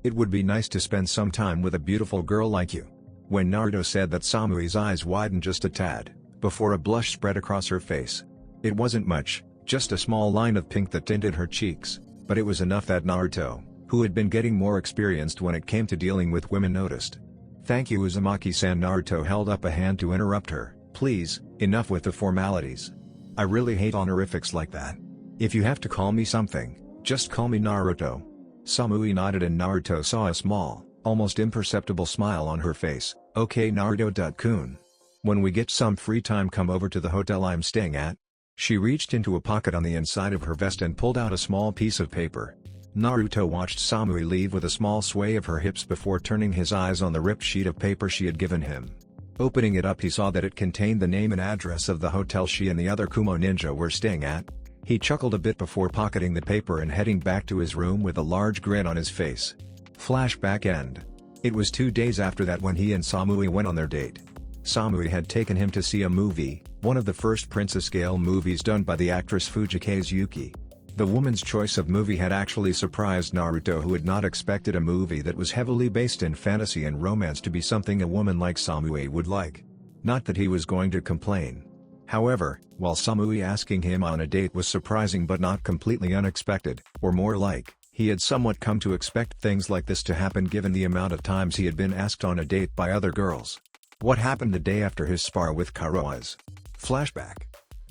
It would be nice to spend some time with a beautiful girl like you. When Naruto said that, Samui's eyes widened just a tad, before a blush spread across her face. It wasn't much, just a small line of pink that tinted her cheeks, but it was enough that Naruto, who had been getting more experienced when it came to dealing with women, noticed. Thank you, Uzumaki-san. Naruto held up a hand to interrupt her. Please, enough with the formalities. I really hate honorifics like that. If you have to call me something, just call me Naruto. Samui nodded and Naruto saw a small, almost imperceptible smile on her face. Okay, Naruto-kun. When we get some free time, come over to the hotel I'm staying at. She reached into a pocket on the inside of her vest and pulled out a small piece of paper. Naruto watched Samui leave with a small sway of her hips before turning his eyes on the ripped sheet of paper she had given him. Opening it up, he saw that it contained the name and address of the hotel she and the other Kumo ninja were staying at. He chuckled a bit before pocketing the paper and heading back to his room with a large grin on his face. Flashback end. It was 2 days after that when he and Samui went on their date. Samui had taken him to see a movie, one of the first princess-scale movies done by the actress Fujikaze Yuki. The woman's choice of movie had actually surprised Naruto, who had not expected a movie that was heavily based in fantasy and romance to be something a woman like Samui would like. Not that he was going to complain. However, while Samui asking him on a date was surprising but not completely unexpected, or more like, he had somewhat come to expect things like this to happen given the amount of times he had been asked on a date by other girls. What happened the day after his spar with Kuro was. Flashback.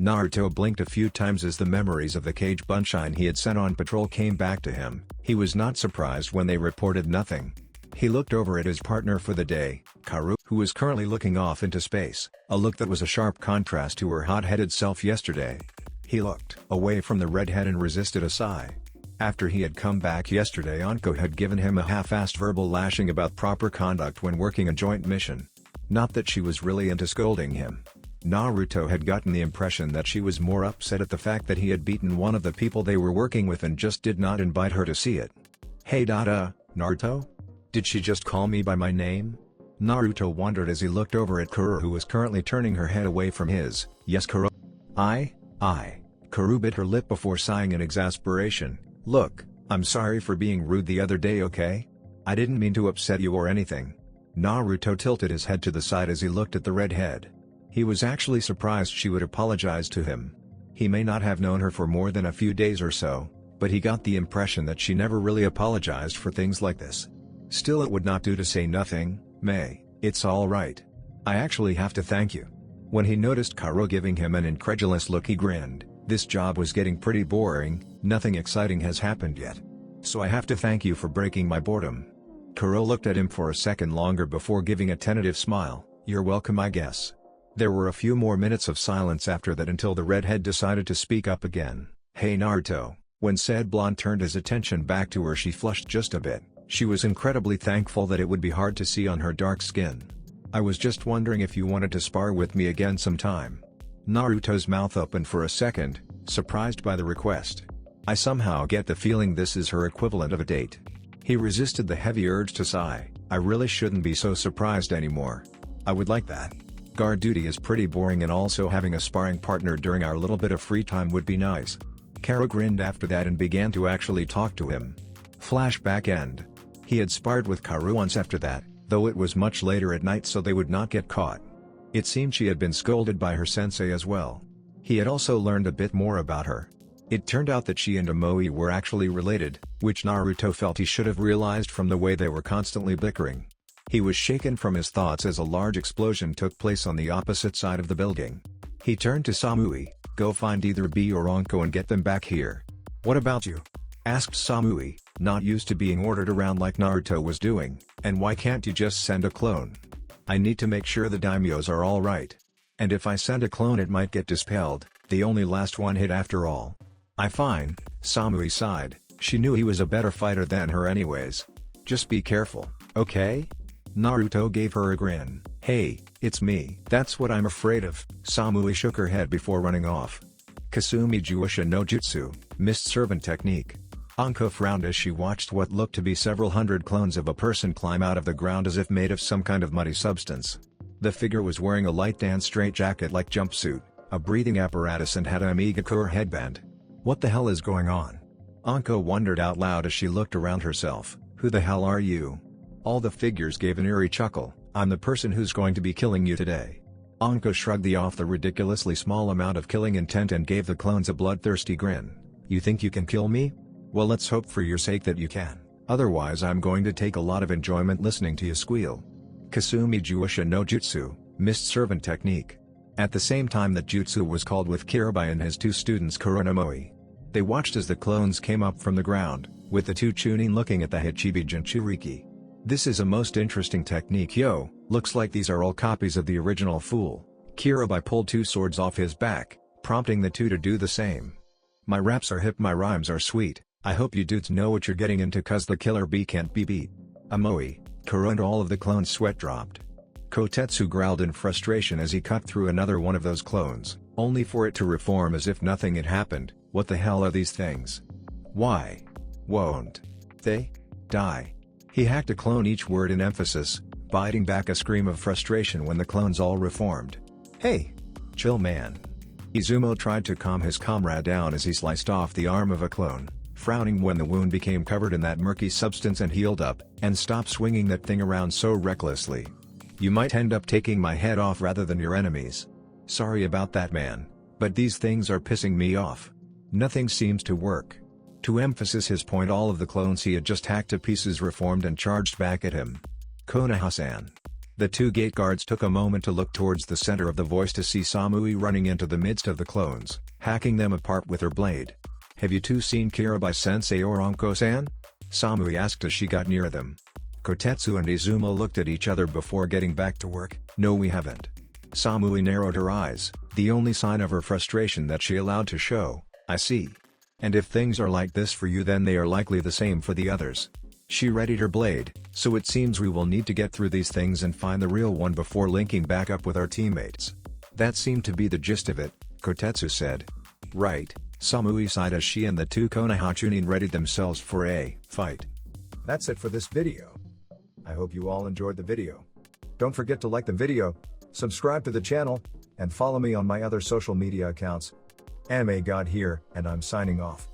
Naruto blinked a few times as the memories of the cage bunshine he had sent on patrol came back to him. He was not surprised when they reported nothing. He looked over at his partner for the day, Kaoru, who was currently looking off into space, a look that was a sharp contrast to her hot-headed self yesterday. He looked away from the redhead and resisted a sigh. After he had come back yesterday, Anko had given him a half-assed verbal lashing about proper conduct when working a joint mission. Not that she was really into scolding him. Naruto had gotten the impression that she was more upset at the fact that he had beaten one of the people they were working with and just did not invite her to see it. "Hey Naruto? Did she just call me by my name?" Naruto wondered as he looked over at Kaoru, who was currently turning her head away from his. "Yes Kaoru." I. Kaoru bit her lip before sighing in exasperation. "Look, I'm sorry for being rude the other day, okay? I didn't mean to upset you or anything." Naruto tilted his head to the side as he looked at the redhead. He was actually surprised she would apologize to him. He may not have known her for more than a few days or so, but he got the impression that she never really apologized for things like this. Still, it would not do to say nothing. It's all right. I actually have to thank you." When he noticed Kaoru giving him an incredulous look, he grinned. "This job was getting pretty boring, nothing exciting has happened yet. So I have to thank you for breaking my boredom." Kaoru looked at him for a second longer before giving a tentative smile. "You're welcome, I guess." There were a few more minutes of silence after that until the redhead decided to speak up again. "Hey Naruto." When said blonde turned his attention back to her, she flushed just a bit. She was incredibly thankful that it would be hard to see on her dark skin. "I was just wondering if you wanted to spar with me again sometime." Naruto's mouth opened for a second, surprised by the request. "I somehow get the feeling this is her equivalent of a date." He resisted the heavy urge to sigh. "I really shouldn't be so surprised anymore. I would like that. Guard duty is pretty boring, and also having a sparring partner during our little bit of free time would be nice." Kaoru grinned after that and began to actually talk to him. Flashback end. He had sparred with Kaoru once after that, though it was much later at night so they would not get caught. It seemed she had been scolded by her sensei as well. He had also learned a bit more about her. It turned out that she and Samui were actually related, which Naruto felt he should have realized from the way they were constantly bickering. He was shaken from his thoughts as a large explosion took place on the opposite side of the building. He turned to Samui. "Go find either B or Anko and get them back here." "What about you?" asked Samui, not used to being ordered around like Naruto was doing. "And why can't you just send a clone? I need to make sure the daimyos are all right. And if I send a clone it might get dispelled, the only last one hit after all." Fine," Samui sighed. She knew he was a better fighter than her anyways. "Just be careful, okay?" Naruto gave her a grin. "Hey, it's me." "That's what I'm afraid of." Samui shook her head before running off. Kasumi Juusha no Jutsu, Mist Servant Technique. Anko frowned as she watched what looked to be several hundred clones of a person climb out of the ground as if made of some kind of muddy substance. The figure was wearing a light tan straitjacket-like jumpsuit, a breathing apparatus, and had an Amigakure headband. "What the hell is going on?" Anko wondered out loud as she looked around herself. "Who the hell are you?" All the figures gave an eerie chuckle. "I'm the person who's going to be killing you today." Anko shrugged off the ridiculously small amount of killing intent and gave the clones a bloodthirsty grin. "You think you can kill me? Well, let's hope for your sake that you can. Otherwise I'm going to take a lot of enjoyment listening to you squeal." Kasumi Juusha no Jutsu, Mist Servant Technique. At the same time that jutsu was called with Kirabai and his two students Kuronamoi. They watched as the clones came up from the ground, with the two Chunin looking at the Hichibi Jinchuriki. "This is a most interesting technique, yo. Looks like these are all copies of the original fool." Kirabai pulled two swords off his back, prompting the two to do the same. "My raps are hip, my rhymes are sweet. I hope you dudes know what you're getting into, cause the killer bee can't be beat." Amoi, Kuro and all of the clones' sweat dropped. Kotetsu growled in frustration as he cut through another one of those clones, only for it to reform as if nothing had happened. "What the hell are these things? Why won't they die?" He hacked a clone each word in emphasis, biting back a scream of frustration when the clones all reformed. "Hey! Chill, man." Izumo tried to calm his comrade down as he sliced off the arm of a clone, frowning when the wound became covered in that murky substance and healed up. "And stop swinging that thing around so recklessly. You might end up taking my head off rather than your enemies." "Sorry about that, man, but these things are pissing me off. Nothing seems to work." To emphasize his point, all of the clones he had just hacked to pieces reformed and charged back at him. "Konoha-san. The two gate guards took a moment to look towards the center of the voice to see Samui running into the midst of the clones, hacking them apart with her blade. "Have you two seen Kirabai-sensei or Anko-san?" Samui asked as she got near them. Kotetsu and Izuma looked at each other before getting back to work. "No, we haven't." Samui narrowed her eyes, the only sign of her frustration that she allowed to show. "I see. And if things are like this for you, then they are likely the same for the others." She readied her blade, "So it seems we will need to get through these things and find the real one before linking back up with our teammates." "That seemed to be the gist of it," Kotetsu said. "Right," Samui sighed as she and the two Konoha Chunin readied themselves for a fight. That's it for this video. I hope you all enjoyed the video. Don't forget to like the video, subscribe to the channel, and follow me on my other social media accounts. Anime God here, and I'm signing off.